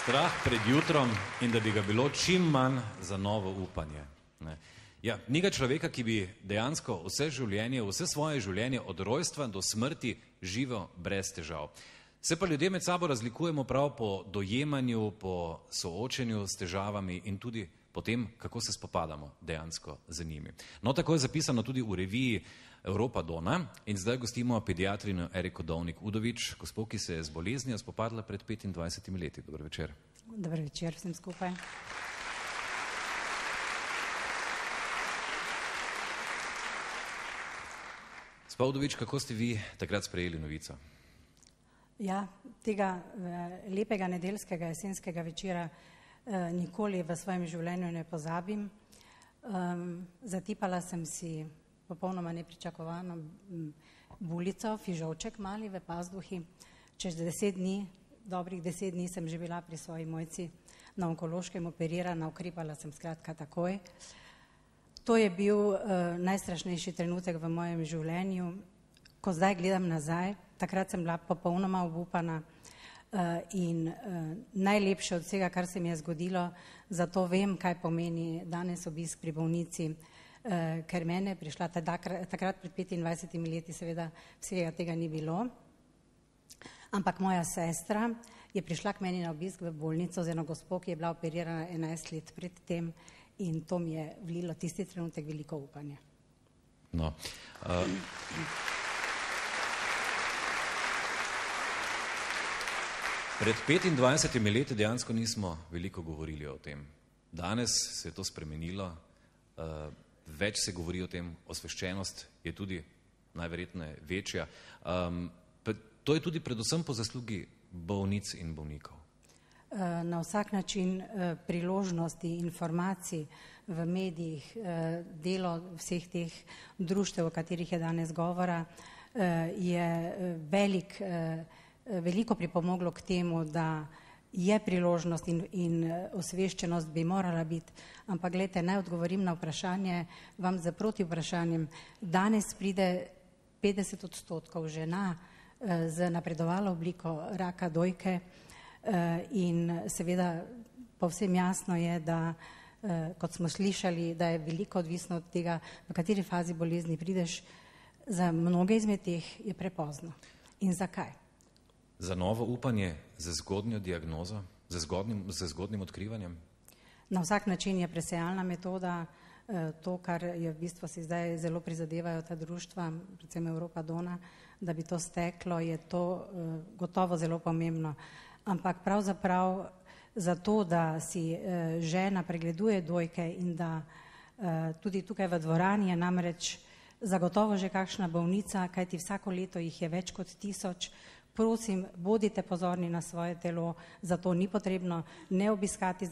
Strah pred jutrom in da bi ga bilo čim manj za novo upanje. Ne. Ja, ni ga človeka, ki bi dejansko vse svoje življenje od rojstva do smrti živel brez težav. Se pa ljudje med sabo razlikujemo prav po dojemanju, po soočenju s težavami in tudi po tem, kako se spopadamo dejansko z njimi. No, tako je zapisano tudi v reviji Europa Dona in zdaj gostimo pediatrino Eriko Dovnik-Udovič, gospo, ki se je z boleznijo spopadla pred 25 leti. Dober večer. Dober večer vsem skupaj. Gospa Udovič, kako ste vi takrat sprejeli novico? Ja, tega lepega nedeljskega jesenskega večera nikoli v svojem življenju ne pozabim. Zatipala sem si popolnoma nepričakovano bulico, fižolček mali v pazduhi. Čez 10 dni, dobrih 10 dni sem že bila pri svoji mojci na onkološkem operirana, ukrepala sem skratka takoj. To je bil najstrašnejši trenutek v mojem življenju. Ko zdaj gledam nazaj, takrat sem bila popolnoma obupana in najlepše od vsega, kar se mi je zgodilo, zato vem, kaj pomeni danes obisk pri bolnici, ker mene je prišla takrat pred 25 leti, seveda vsega tega ni bilo, ampak moja sestra je prišla k meni na obisk v bolnico z eno gospo, ki je bila operirana 11 let pred tem in to mi je vlilo tisti trenutek veliko upanja. No. Pred 25 leti dejansko nismo veliko govorili o tem. Danes se je to spremenilo, več se govori o tem, osveščenost je tudi najverjetneje večja. To je tudi predvsem po zaslugi bolnic in bolnikov. Na vsak način priložnosti, informacij v medijih, delo vseh teh društev, o katerih je danes govora, je veliko pripomoglo k temu, da je priložnost in osveščenost bi morala biti. Ampak gledajte, naj odgovorim na vprašanje, vam za proti vprašanjem. Danes pride 50% žena z napredovalo obliko raka dojke in seveda povsem jasno je, da kot smo slišali, da je veliko odvisno od tega, v kateri fazi bolezni prideš. Za mnoge izmed teh je prepozno. In zakaj? Za novo upanje, za zgodnjo diagnozo, za zgodnim odkrivanjem? Na vsak način je presejalna metoda, to, kar je v bistvu si zdaj zelo prizadevajo ta društva, predvsem Europa Dona, da bi to steklo, je to gotovo zelo pomembno. Ampak pravzaprav zato, da si žena pregleduje dojke in da tudi tukaj v dvorani je namreč zagotovo že kakšna bolnica, kajti vsako leto jih je več kot 1000. Prosim, bodite pozorni na svoje telo, zato ni potrebno ne obiskati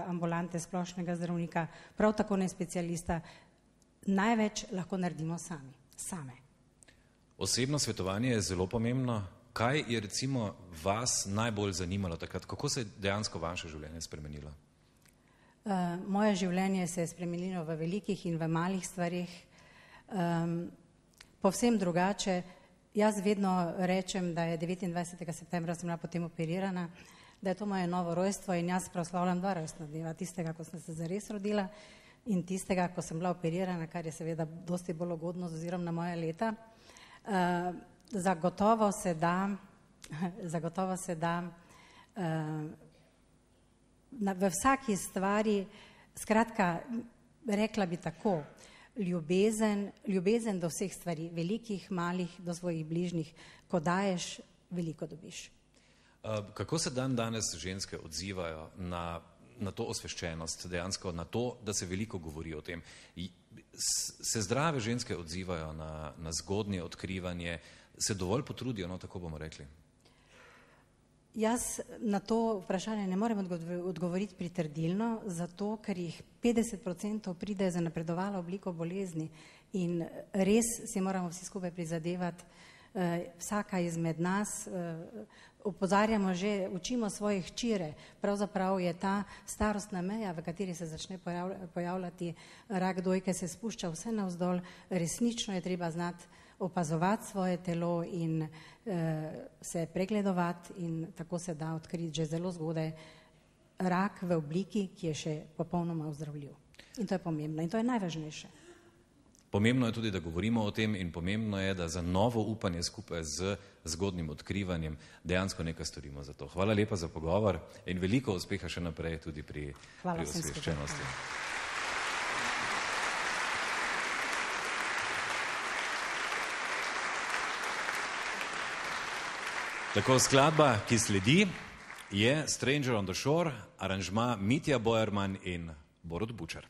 ambulante splošnega zdravnika, prav tako ne specialista. Največ lahko naredimo same. Osebno svetovanje je zelo pomembno. Kaj je recimo vas najbolj zanimalo takrat? Kako se je dejansko vaše življenje spremenilo? Moje življenje se je spremenilo v velikih in v malih stvarih. Povsem drugače. Jaz vedno rečem, da je 29. septembra sem bila potem operirana, da je to moje novo rojstvo in jaz proslavljam 2 rojstna dneva, tistega, ko sem se zares rodila in tistega, ko sem bila operirana, kar je seveda dosti bolj ugodno z ozirom na moja leta. Zagotovo se da v vsaki stvari, skratka, rekla bi tako, ljubezen do vseh stvari, velikih, malih, do svojih bližnjih, ko daješ, veliko dobiš. Kako se danes ženske odzivajo na to osveščenost, dejansko na to, da se veliko govori o tem? Se zdrave ženske odzivajo na zgodnje odkrivanje, se dovolj potrudijo, no tako bomo rekli? Jaz na to vprašanje ne morem odgovoriti pritrdilno, zato ker jih 50% pride za napredovalo obliko bolezni in res si moramo vsi skupaj prizadevati, vsaka izmed nas, opozarjamo že, učimo svoje hčire, pravzaprav je ta starostna meja, v kateri se začne pojavljati rak dojke, se spušča vse navzdol, resnično je treba znati opazovati svoje telo in se pregledovati in tako se da odkriti že zelo zgodaj rak v obliki, ki je še popolnoma ozdravljiv. In to je pomembno in to je najvažnejše. Pomembno je tudi, da govorimo o tem in pomembno je, da za novo upanje skupaj z zgodnim odkrivanjem dejansko nekaj storimo za to. Hvala lepa za pogovor in veliko uspeha še naprej tudi pri osveščenosti. Tako skladba, ki sledi, je Stranger on the Shore, aranžma Mitja Bojerman in Borut Bučar.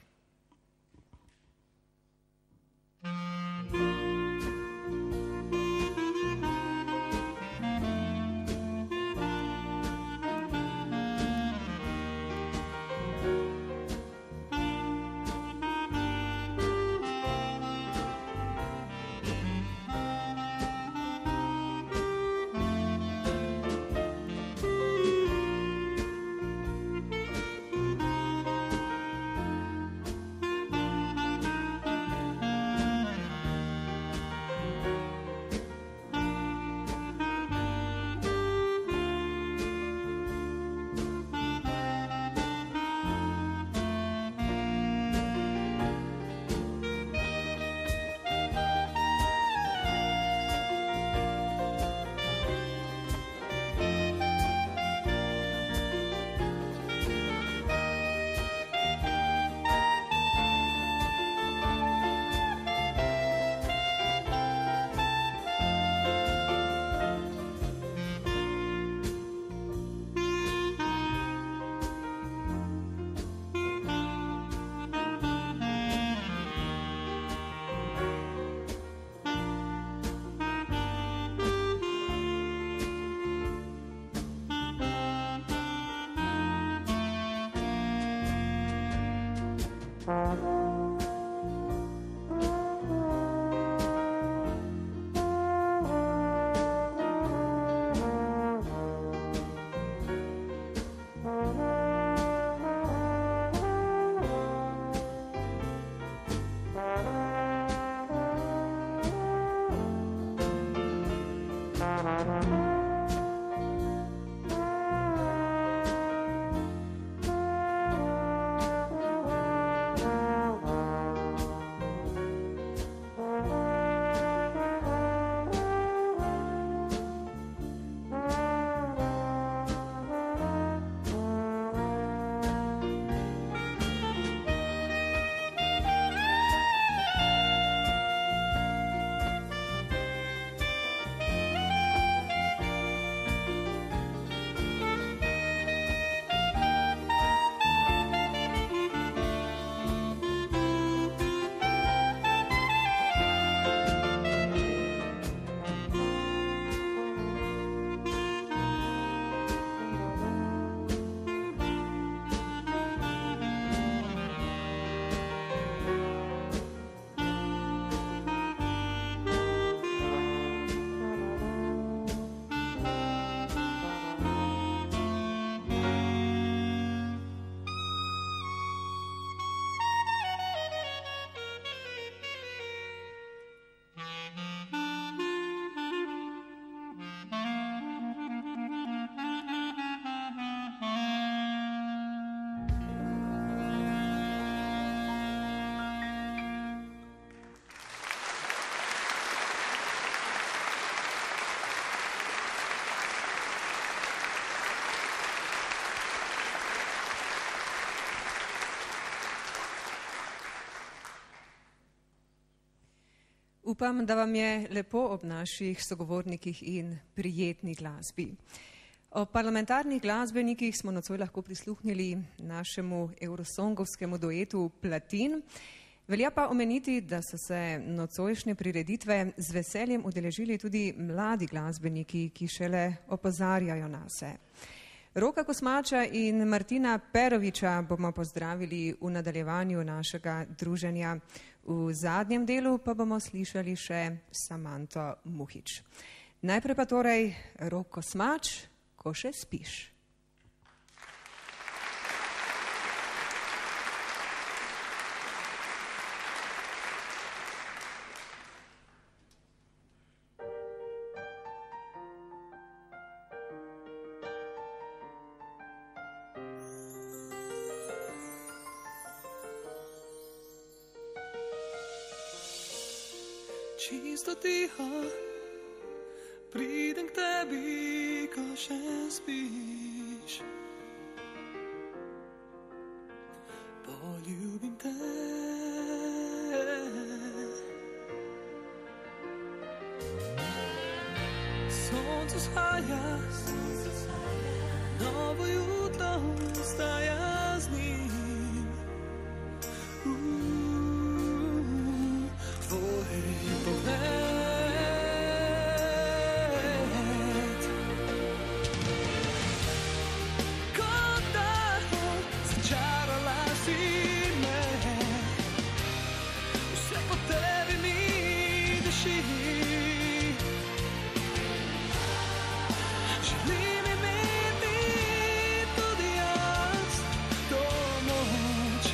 Upam, da vam je lepo ob naših sogovornikih in prijetni glasbi. O parlamentarnih glasbenikih smo nocoj lahko prisluhnili našemu eurosongovskemu duetu Platin. Velja pa omeniti, da so se nocojšnje prireditve z veseljem udeležili tudi mladi glasbeniki, ki šele opozarjajo nase. Roka Kosmača in Martina Peroviča bomo pozdravili v nadaljevanju našega druženja. V zadnjem delu pa bomo slišali še Samanto Muhič. Najprej pa torej Rok Kosmač, Ko še spiš. čisto tiho, pridem k tebi, ko še spiš. Poljubim te. Sonce vzhaja, novo jutro staja z njim. Tvoj pogled, kot da začarala si me, vse po tebi mi diši. Želim imeti tudi jaz to moč,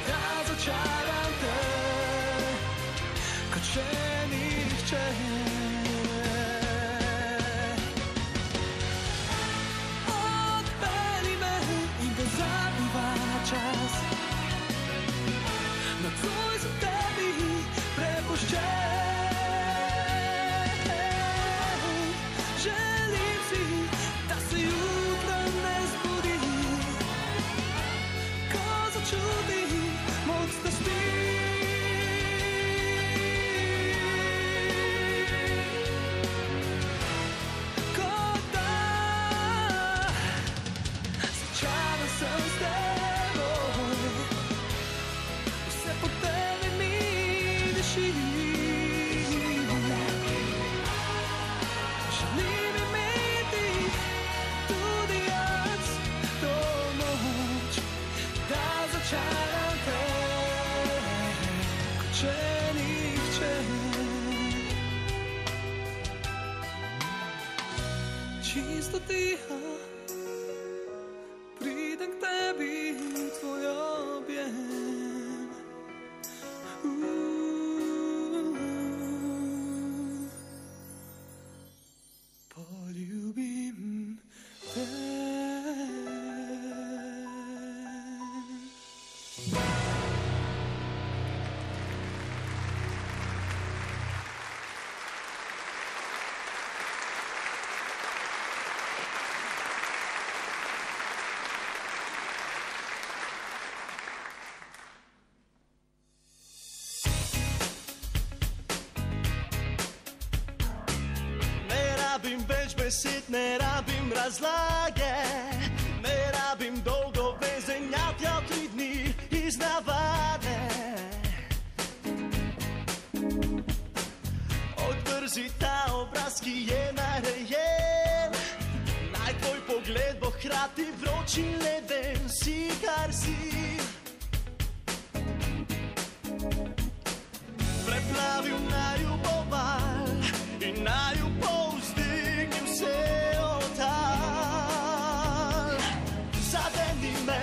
da začaram te, kot še nihče. Odpelji me in pozabiva na čas, nocoj sem tebi prepuščen. Želim si, da se jutro ne zbudi, ko začutim moč, da spim. Kot da začaran sem s teboj, vse po tebi mi diši. Želim imeti tudi jaz to moč, da začaram te, kot še nihče. Čisto tiho, pridem k tebi v tvoj objem. Poljubim te. Ne rabim več besed, ne rabim razlage, ne rabim dolgo vezenja, tja 3 dni iz navade. Odvrzi ta obraz, ki je narejen, naj tvoj pogled bo hkrati vroč in leden, si kar si. Preplavil naju bo val in naju povzdignil se otal. Zadeni me,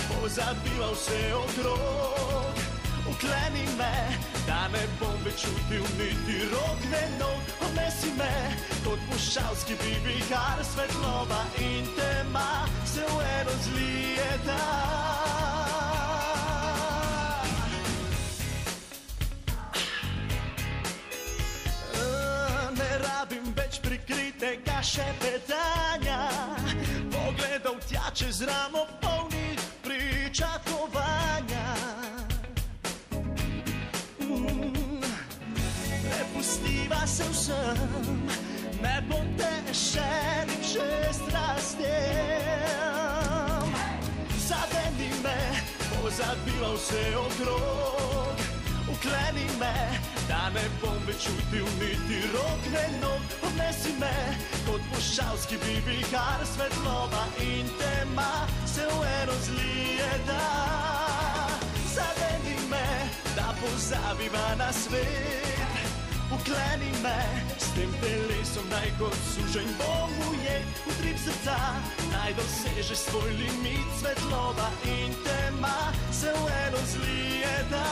pozabival se otrok, ukleni me, da ne bom več čutil niti rok, ne nog. Odnesi me kot puščavski vihar, svetloba in tema se v eno zlijeta. Ne rabim več prikritega šepetanja, pogledov tja čez ramo polnih pričakovanja. Prepustiva se vsem nepotešenim že strastem. Zadeni me, pozabival se otrok, ukleni me, da ne bom več čutil niti rok, ne nog. Odnesi me kot puščavski vihar, svetloba in tema se v eno zlijeta. Zadeni me, da pozabiva na svet, ukleni me, s tem telesom naj kot suženj bom ujet. Utrip srca naj doseže svoj limit, svetloba in tema se v eno zlijeta.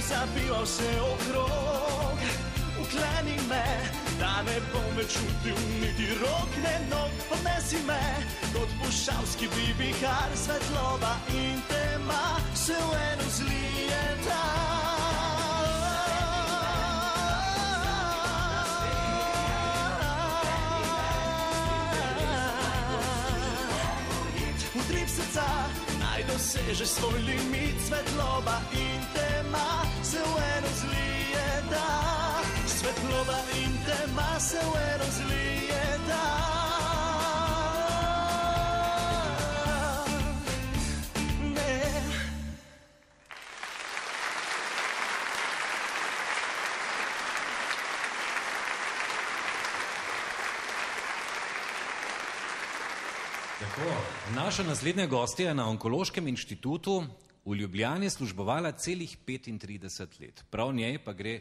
Zabival se okrog, ukleni me, da ne bom več čutil niti rok, ne nog. Odnesi me kot puščavski bibikar, svetloba in tema se v eno zlijeta. Utrip srca naj doseže svoj limit, svetloba in tema se v eno zlijeta. Svetloba in tema se v eno zlijeta. Naša naslednja gostja je na Onkološkem inštitutu v Ljubljani službovala celih 35 let. Prav njej pa gre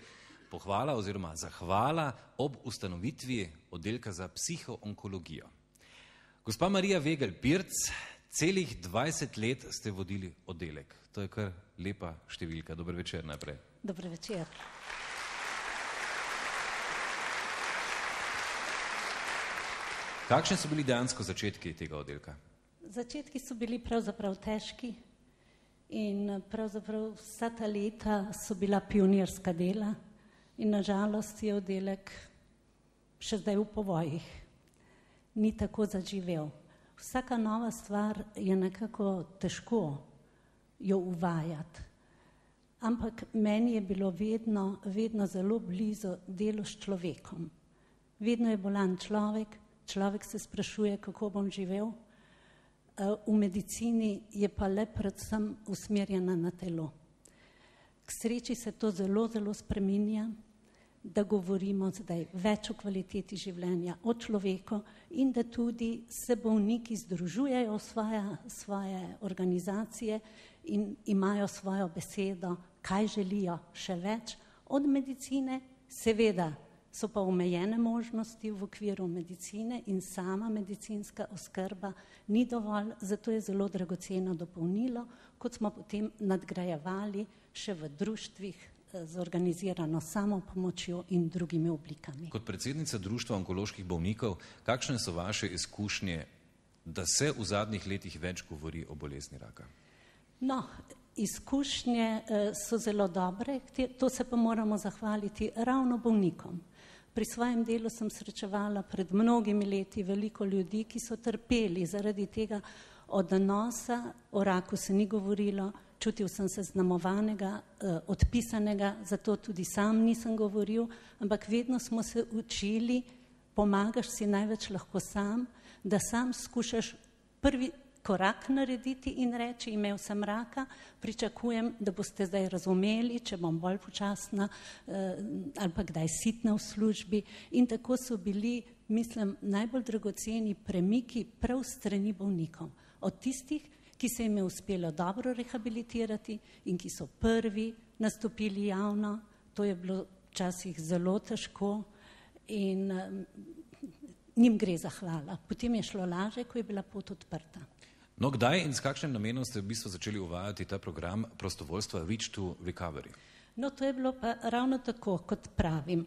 pohvala oziroma zahvala ob ustanovitvi oddelka za psihoonkologijo. Gospa Marija Vegel-Pirc, celih 20 let ste vodili oddelek. To je kar lepa številka. Dober večer najprej. Dober večer. Kakšni so bili dejansko začetki tega oddelka? Začetki so bili pravzaprav težki in pravzaprav vsa ta leta so bila pionirska dela in nažalost je oddelek še zdaj v povojih. Ni tako zaživel. Vsaka nova stvar je nekako težko jo uvajati, ampak meni je bilo vedno zelo blizu delo s človekom. Vedno je bolan človek, človek se sprašuje, kako bom živel. V medicini je pa le predvsem usmerjena na telo. K sreči se to zelo, zelo spreminja, da govorimo zdaj več o kvaliteti življenja, o človeku in da tudi se bolniki združujejo svoje organizacije in imajo svojo besedo, kaj želijo še več od medicine. Seveda so pa omejene možnosti v okviru medicine in sama medicinska oskrba ni dovolj, zato je zelo dragoceno dopolnilo, kot smo potem nadgrajevali še v društvih z organizirano samopomočjo in drugimi oblikami. Kot predsednica Društva onkoloških bolnikov, kakšne so vaše izkušnje, da se v zadnjih letih več govori o bolezni raka? No, izkušnje so zelo dobre, to se pa moramo zahvaliti ravno bolnikom. Pri svojem delu sem srečevala pred mnogimi leti veliko ljudi, ki so trpeli zaradi tega odnosa, o raku se ni govorilo, čutil sem se znamovanega, odpisanega, zato tudi sam nisem govoril, ampak vedno smo se učili, pomagaš si največ lahko sam, da sam skušaš prvi korak narediti in reči, imel sem raka, pričakujem, da boste zdaj razumeli, če bom bolj počasna ali pa kdaj sitna v službi. In tako so bili, mislim, najbolj dragoceni premiki prav strani bolnikov. Od tistih, ki se jim je uspelo dobro rehabilitirati in ki so prvi nastopili javno, to je bilo včasih zelo težko in njim gre zahvala. Potem je šlo lažje, ko je bila pot odprta. No, kdaj in s kakšnim namenom ste v bistvu začeli uvajati ta program prostovoljstva Reach to Recovery? No, to je bilo pa ravno tako, kot pravim.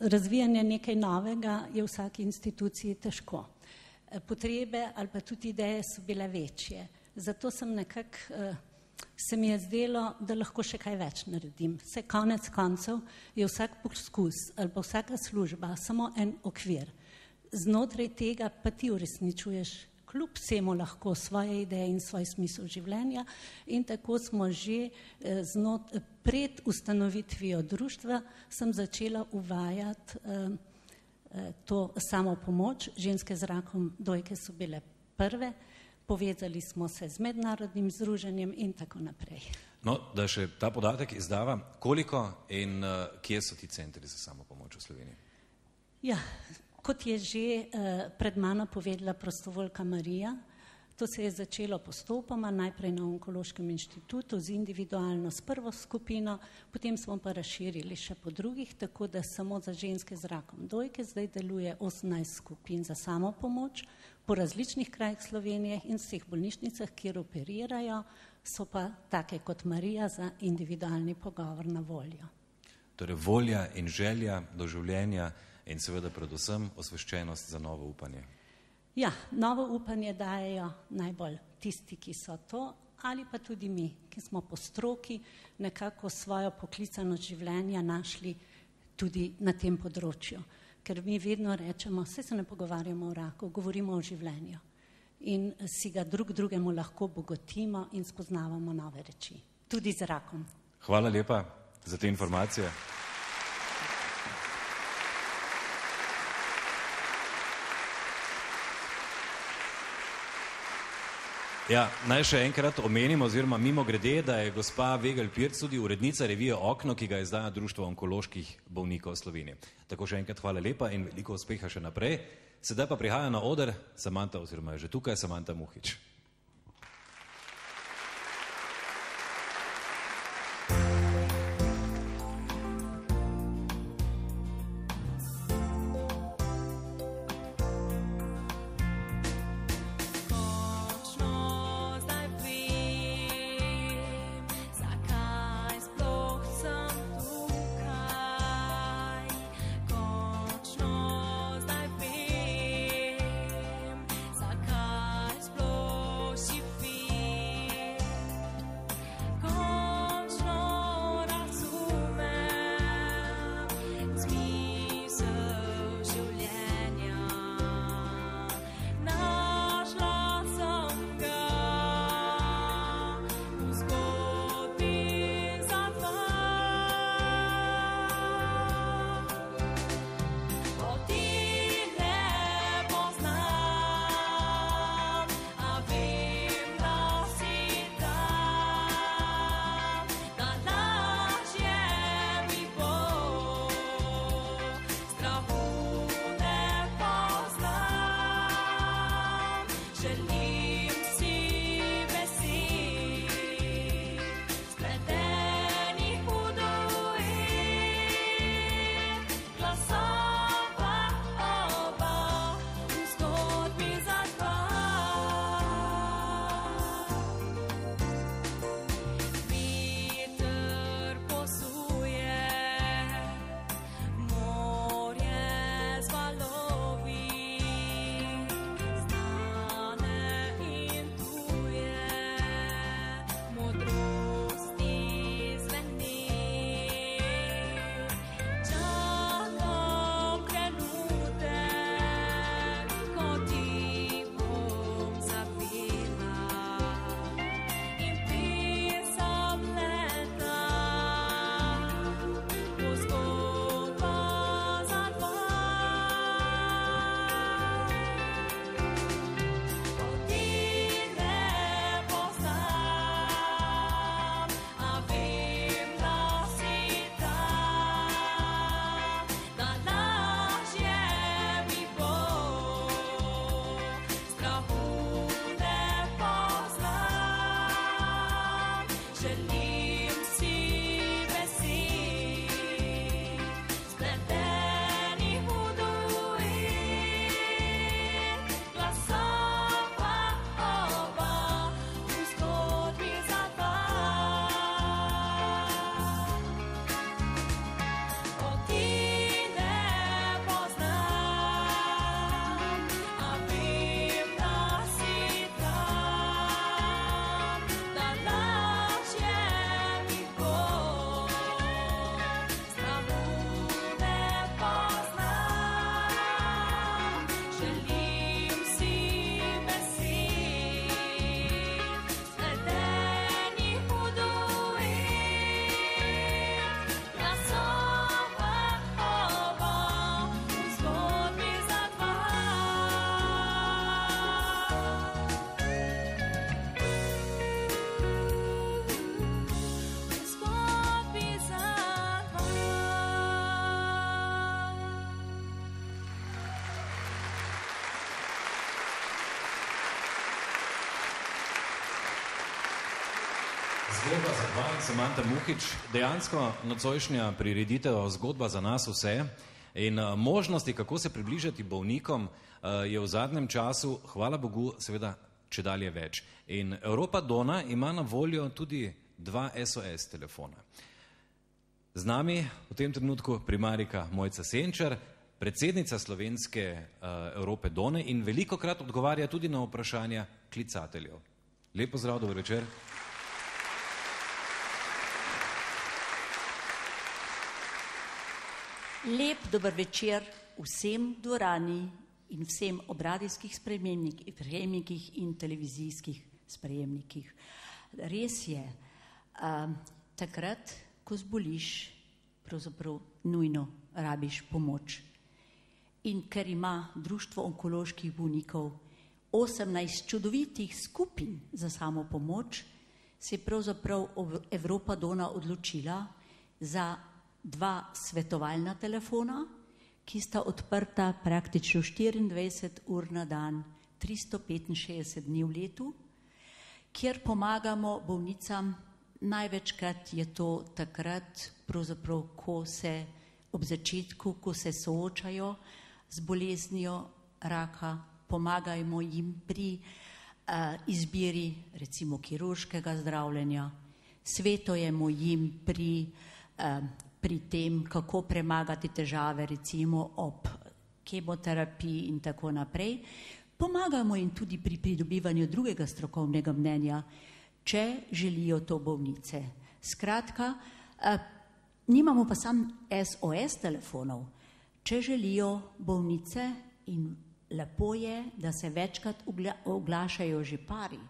Razvijanje nekaj novega je v vsaki instituciji težko. Potrebe ali pa tudi ideje so bile večje. Zato sem se mi je zdelo, da lahko še kaj več naredim. Vse konec koncev je vsak poskus ali pa vsaka služba samo en okvir. Znotraj tega pa ti uresničuješ kljub vsemu lahko svoje ideje in svoj smisel življenja in tako smo že pred ustanovitvijo društva sem začela uvajati to samopomoč. Ženske z rakom dojke so bile prve, povezali smo se z mednarodnim združenjem in tako naprej. No, da še ta podatek izdava, koliko in kje so ti centri za samopomoč v Sloveniji? Ja, kot je že pred mano povedala prostovoljka Marija, to se je začelo postopoma, najprej na Onkološkem inštitutu z individualno s prvo skupino, potem smo pa razširili še po drugih, tako da samo za ženske z rakom dojke zdaj deluje 18 skupin za samopomoč po različnih krajih Slovenije in vseh bolnišnicah, kjer operirajo, so pa take kot Marija za individualni pogovor na voljo. Torej volja in želja do življenja in seveda predvsem osveščenost za novo upanje. Ja, novo upanje dajejo najbolj tisti, ki so to, ali pa tudi mi, ki smo po stroki nekako svojo poklicano življenja našli tudi na tem področju. Ker mi vedno rečemo, saj se ne pogovarjamo o raku, govorimo o življenju. In si ga drugemu lahko bogotimo in spoznavamo nove reči. Tudi z rakom. Hvala lepa za te informacije. Ja, naj še enkrat omenim oziroma mimogrede, da je gospa Vegelj Pirc tudi urednica revije Okno, ki ga izdaja Društvo onkoloških bolnikov Slovenije. Tako še enkrat hvala lepa in veliko uspeha še naprej. Sedaj pa prihaja na oder Samanta, oziroma je že tukaj Samanta Muhič. Zgodba za dva, Samanta Muhič, dejansko nocojšnja prireditev Zgodba za nas vse in možnosti, kako se približati bolnikom, je v zadnjem času, hvala Bogu, seveda čedalje več. In Europa Dona ima na voljo tudi 2 SOS telefona. Z nami v tem trenutku primarika Mojca Senčar, predsednica slovenske Evrope Done in velikokrat odgovarja tudi na vprašanja klicateljev. Lep pozdrav, dober večer. Lep dober večer vsem dvorani in vsem ob radijskih sprejemnikih in televizijskih sprejemnikih. Res je, takrat, ko zboliš, pravzaprav nujno rabiš pomoč. In ker ima Društvo onkoloških bolnikov 18 čudovitih skupin za samo pomoč, se je pravzaprav Evropa Dona odločila za 2 svetovalna telefona, ki sta odprta praktično 24 ur na dan, 365 dni v letu, kjer pomagamo bolnicam. Največkrat je to takrat, pravzaprav, ko se ob začetku, ko se soočajo z boleznijo raka, pomagajmo jim pri izbiri recimo kirurškega zdravljenja, svetujemo jim pri tem, kako premagati težave, recimo ob kemoterapiji in tako naprej. Pomagamo jim tudi pri pridobivanju drugega strokovnega mnenja, če želijo to bolnice. Skratka, nimamo pa samo SOS telefonov, če želijo bolnice, in lepo je, da se večkrat oglašajo že pari,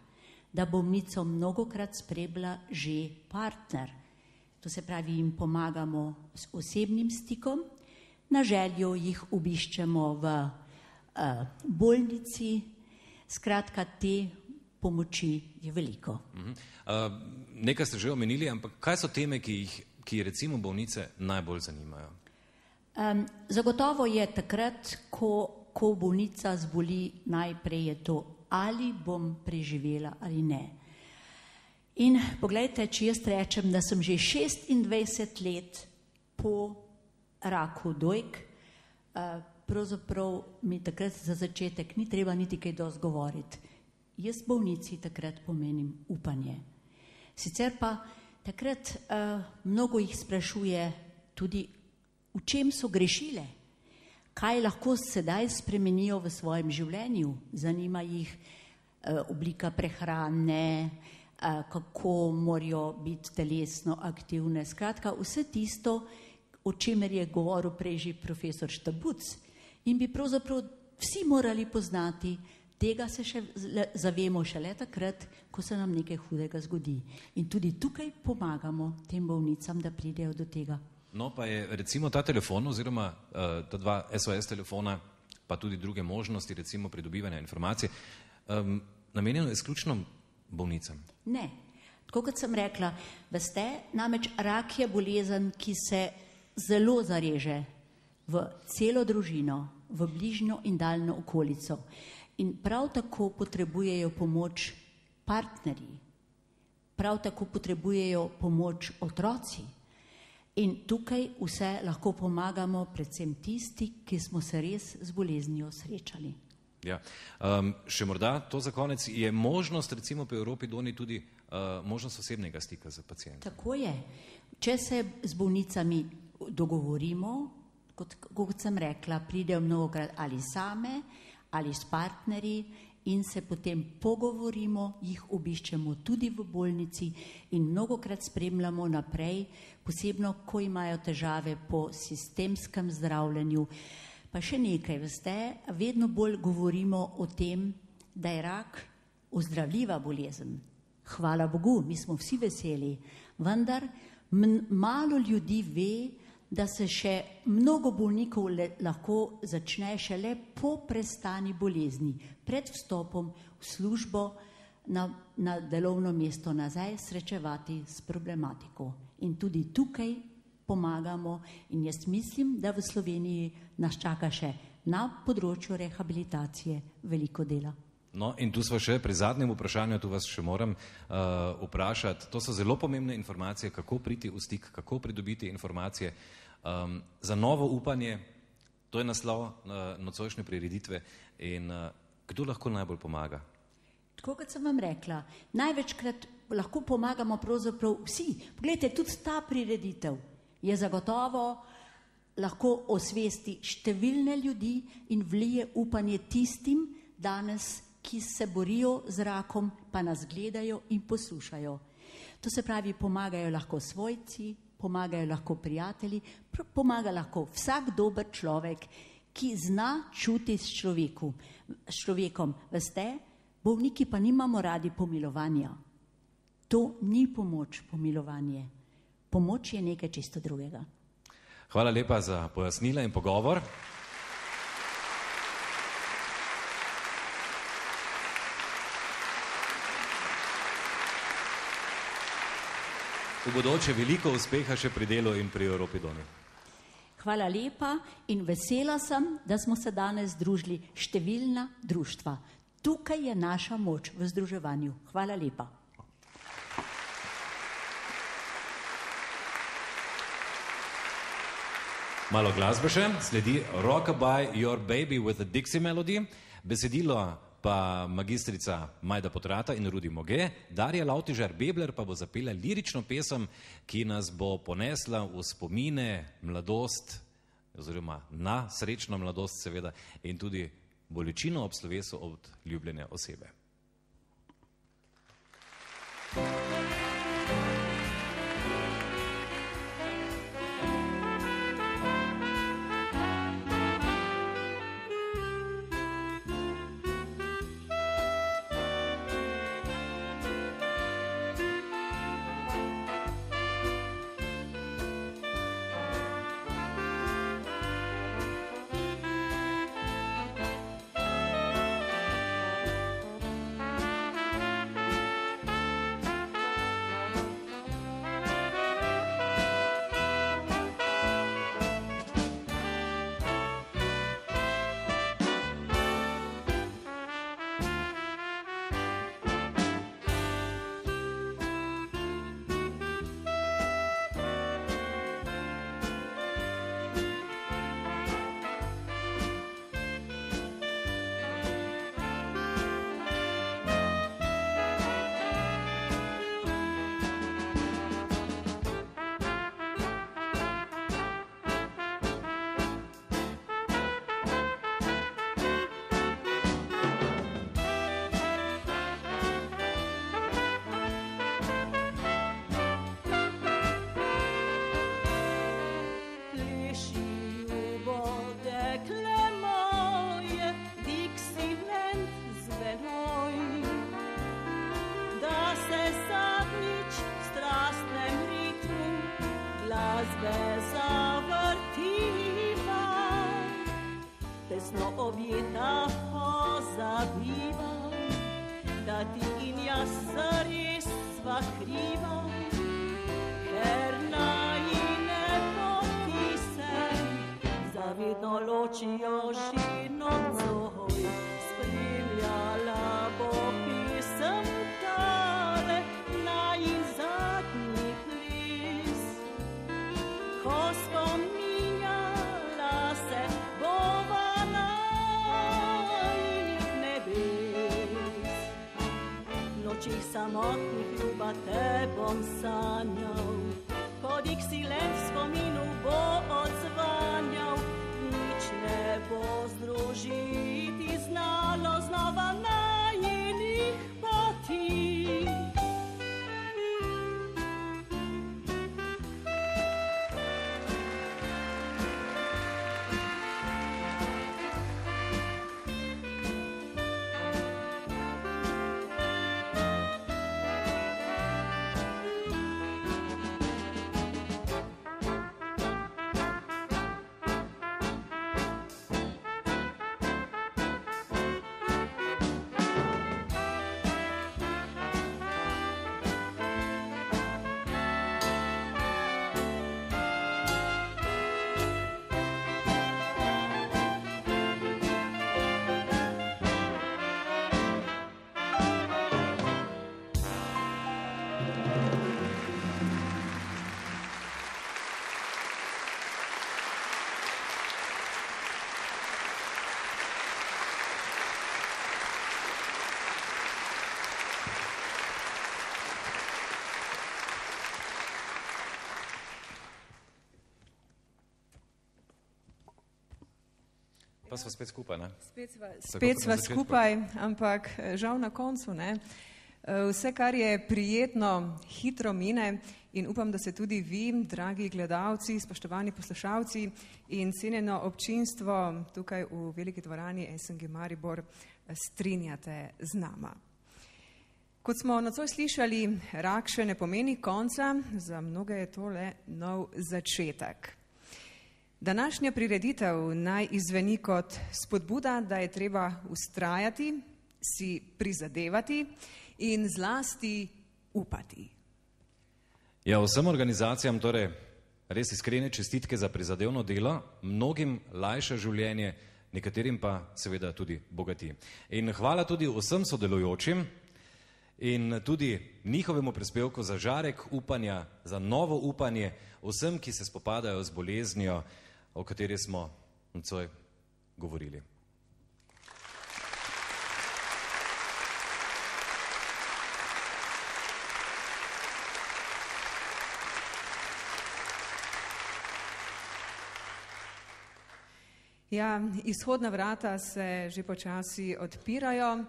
da bolnico mnogokrat spremlja že partner. To se pravi, jim pomagamo s osebnim stikom, na željo jih obiščemo v bolnici, skratka te pomoči je veliko. Nekaj ste že omenili, ampak kaj so teme, ki recimo bolnice najbolj zanimajo? Zagotovo je takrat, ko bolnica zboli, najprej je to, ali bom preživela ali ne. In poglejte, če jaz rečem, da sem že 26 let po raku dojk, pravzaprav mi takrat za začetek ni treba niti kaj dosti govoriti. Jaz bolnici takrat pomenim upanje. Sicer pa takrat mnogo jih sprašuje tudi, v čem so grešile, kaj lahko sedaj spremenijo v svojem življenju. Zanima jih oblika prehrane, kako morajo biti telesno aktivne. Skratka, vse tisto, o čemer je govoril prej že profesor Štabuc, in bi pravzaprav vsi morali poznati. Tega se še zavemo šele takrat, ko se nam nekaj hudega zgodi. In tudi tukaj pomagamo tem bolnicam, da pridejo do tega. No, pa je recimo ta telefon oziroma ta 2 SOS telefona, pa tudi druge možnosti, recimo pridobivanja informacij, namenjeno izključno bolnicam? Ne. Tako kot sem rekla, veste, namreč rak je bolezen, ki se zelo zareže v celo družino, v bližnjo in daljno okolico. In prav tako potrebujejo pomoč partnerji, prav tako potrebujejo pomoč otroci. In tukaj vse lahko pomagamo, predvsem tisti, ki smo se res z boleznijo srečali. Ja. Še morda to za konec, je možnost recimo pri Evropi Doni tudi možnost osebnega stika z pacientom? Tako je. Če se z bolnicami dogovorimo, kot sem rekla, pridejo mnogokrat ali same, ali s partnerji in se potem pogovorimo, jih obiščemo tudi v bolnici in mnogokrat spremljamo naprej, posebno, ko imajo težave po sistemskem zdravljenju. Pa še nekaj, veste, vedno bolj govorimo o tem, da je rak ozdravljiva bolezen. Hvala Bogu, mi smo vsi veseli, vendar malo ljudi ve, da se še mnogo bolnikov lahko začne šele po prestani bolezni, pred vstopom v službo na delovno mesto nazaj srečevati s problematiko. In tudi tukaj pomagamo in jaz mislim, da v Sloveniji nas čaka še na področju rehabilitacije veliko dela. No, in tu smo še pri zadnjem vprašanju, tu vas še moram vprašati. To so zelo pomembne informacije, kako priti v stik, kako pridobiti informacije. Za novo upanje, to je naslov nocojšnje prireditve in kdo lahko najbolj pomaga? Tako kot sem vam rekla, največkrat lahko pomagamo pravzaprav vsi. Poglejte, tudi ta prireditev je zagotovo lahko osvesti številne ljudi in vlije upanje tistim danes, ki se borijo z rakom, pa nas gledajo in poslušajo. To se pravi, pomagajo lahko svojci, pomagajo lahko prijatelji, pomaga lahko vsak dober človek, ki zna čuti s človekom. Veste, bolniki pa nimamo radi pomilovanja. To ni pomoč, pomilovanje. Pomoč je nekaj čisto drugega. Hvala lepa za pojasnila in pogovor. V bodoče veliko uspeha še pri delu in pri Evropi Doni. Hvala lepa in vesela sem, da smo se danes združili številna društva. Tukaj je naša moč v združevanju. Hvala lepa. Malo glasbe še, sledi Rockabye Your Baby with a Dixie Melody, besedilo pa magistrica Majda Potrata in Rudi Moge, Darja Lavtižar-Bebler pa bo zapela lirično pesem, ki nas bo ponesla v spomine, mladost, oziroma na srečno mladost seveda, in tudi bolečino ob slovesu od ljubljene osebe. Objeta pozabiva, da ti in jaz zares sva kriva, ker najine poti se zavedno ločijo že nocoj. Spremljala bo pisem tale najin zadnji ples, ko spominjala se bova nočih samotnih ljuba te bom sanjal, ko Dixieland v spominu bo odzvanjal, nič ne bo združiti znalo znova najinih poti. Pa smo spet skupaj, ne? Spet sva skupaj, ampak žal na koncu, ne? Vse, kar je prijetno, hitro mine in upam, da se tudi vi, dragi gledalci, spoštovani poslušalci in cenjeno občinstvo tukaj v veliki dvorani SNG Maribor strinjate z nama. Kot smo nocoj slišali, rak še ne pomeni konca, za mnoge je to le nov začetek. Današnja prireditev naj izzveni kot spodbuda, da je treba vztrajati, si prizadevati in zlasti upati. Ja, vsem organizacijam torej res iskrene čestitke za prizadevno delo, mnogim lajša življenje, nekaterim pa seveda tudi bogati. In hvala tudi vsem sodelujočim in tudi njihovemu prispevku za žarek upanja, za novo upanje vsem, ki se spopadajo z boleznijo, o kateri smo nocoj govorili. Ja, izhodna vrata se že počasi odpirajo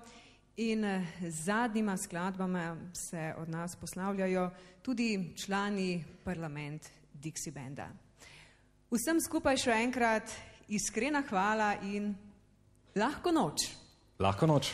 in z zadnjima skladbama se od nas poslavljajo tudi člani Parlament Dixie Banda. Vsem skupaj še enkrat iskrena hvala in lahko noč. Lahko noč.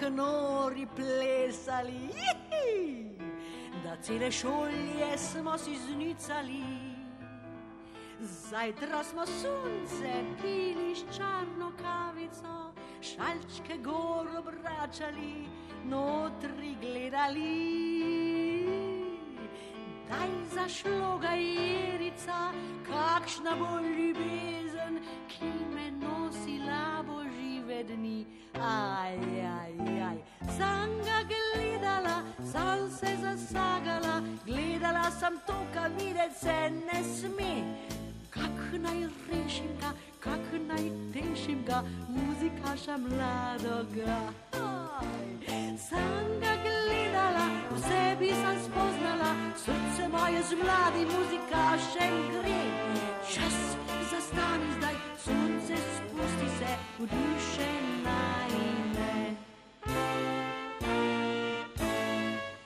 Nori plesali, da cele šolje smo si znicali. Zajtra smo sunce pili s čarno kavico, šalčke gor obračali, notri gledali. Daj zašlo ga Jerica, kakšna bo ljubezen, ki me nosila božive dni. Aj, aj, aj, sam ga gledala, sam se zasagala, gledala sem to, kar videti se ne sme. Kak naj rešim ga, kak naj tešim ga, muzikaša mladoga. Sam ga gledala, v sebi sem spoznala, srce moje z mladim muzikašem gre. Čas zastani zdaj, sonce spusti se v duše najine.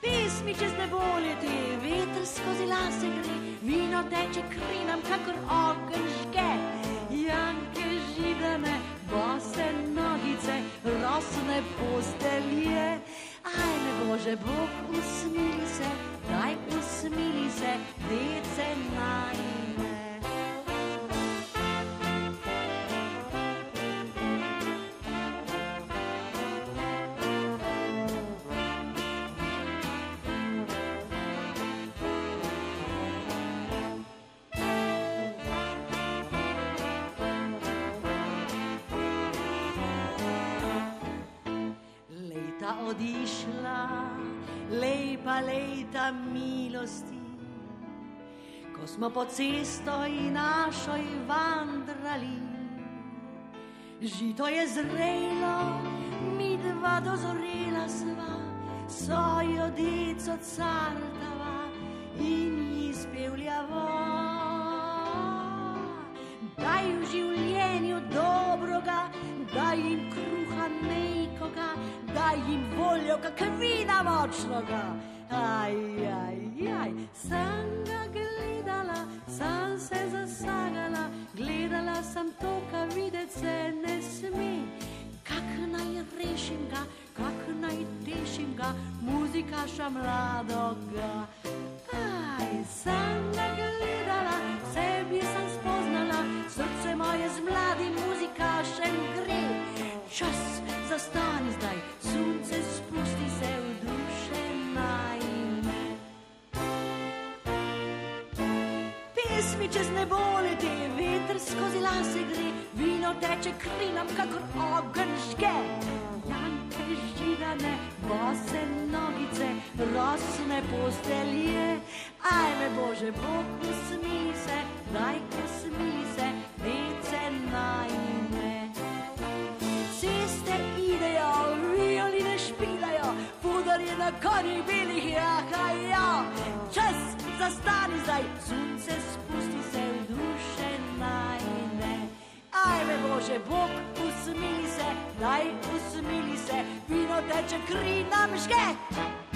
Pesmi čez nebo leti, veter skozi lase gre, vino teče kri nam, kakor ogenj žge. Janke židane, bose nogice, rosne postelje. Ajme Bože, Bog, usmili se, daj usmili se, dece najine. Odišla, lepa leta milosti, ko smo po cesto in našoj vandrali. Žito je zrelo, mi dva dozorela sva, svojo deco cartava in ji spevljava. Daj v življenju dobroga, daj jim kruha nejkoga, daj jim voljo, kak vina močnoga. Aj, aj, aj, sam ga gledala, sam se zasagala, gledala sem to, kar videti se ne sme. Kak naj rešim ga, kak naj tešim ga, muzikaša mladoga. Aj, sam ga gledala, sebi sem spoznala, srce moje z mladim muzikašem gre. Čas zastani zdaj, sunce spusti se v duše najine. Pesmi čez nebo leti, veter skozi lase gre, vino teče kri nam, kakor ogenj žge. Janke židane, bose nogice, rosne postelje. Ajme Bože, Bog usmi se, daj usmi se, dece najme. Ceste idejo, violine špilajo, pudarje na konji belih jahajo. Čas zastani zdaj, sunce spusti se v duše najne. Ajme Bože, Bog usmili se, daj usmili se, vino teče, kri nam žge.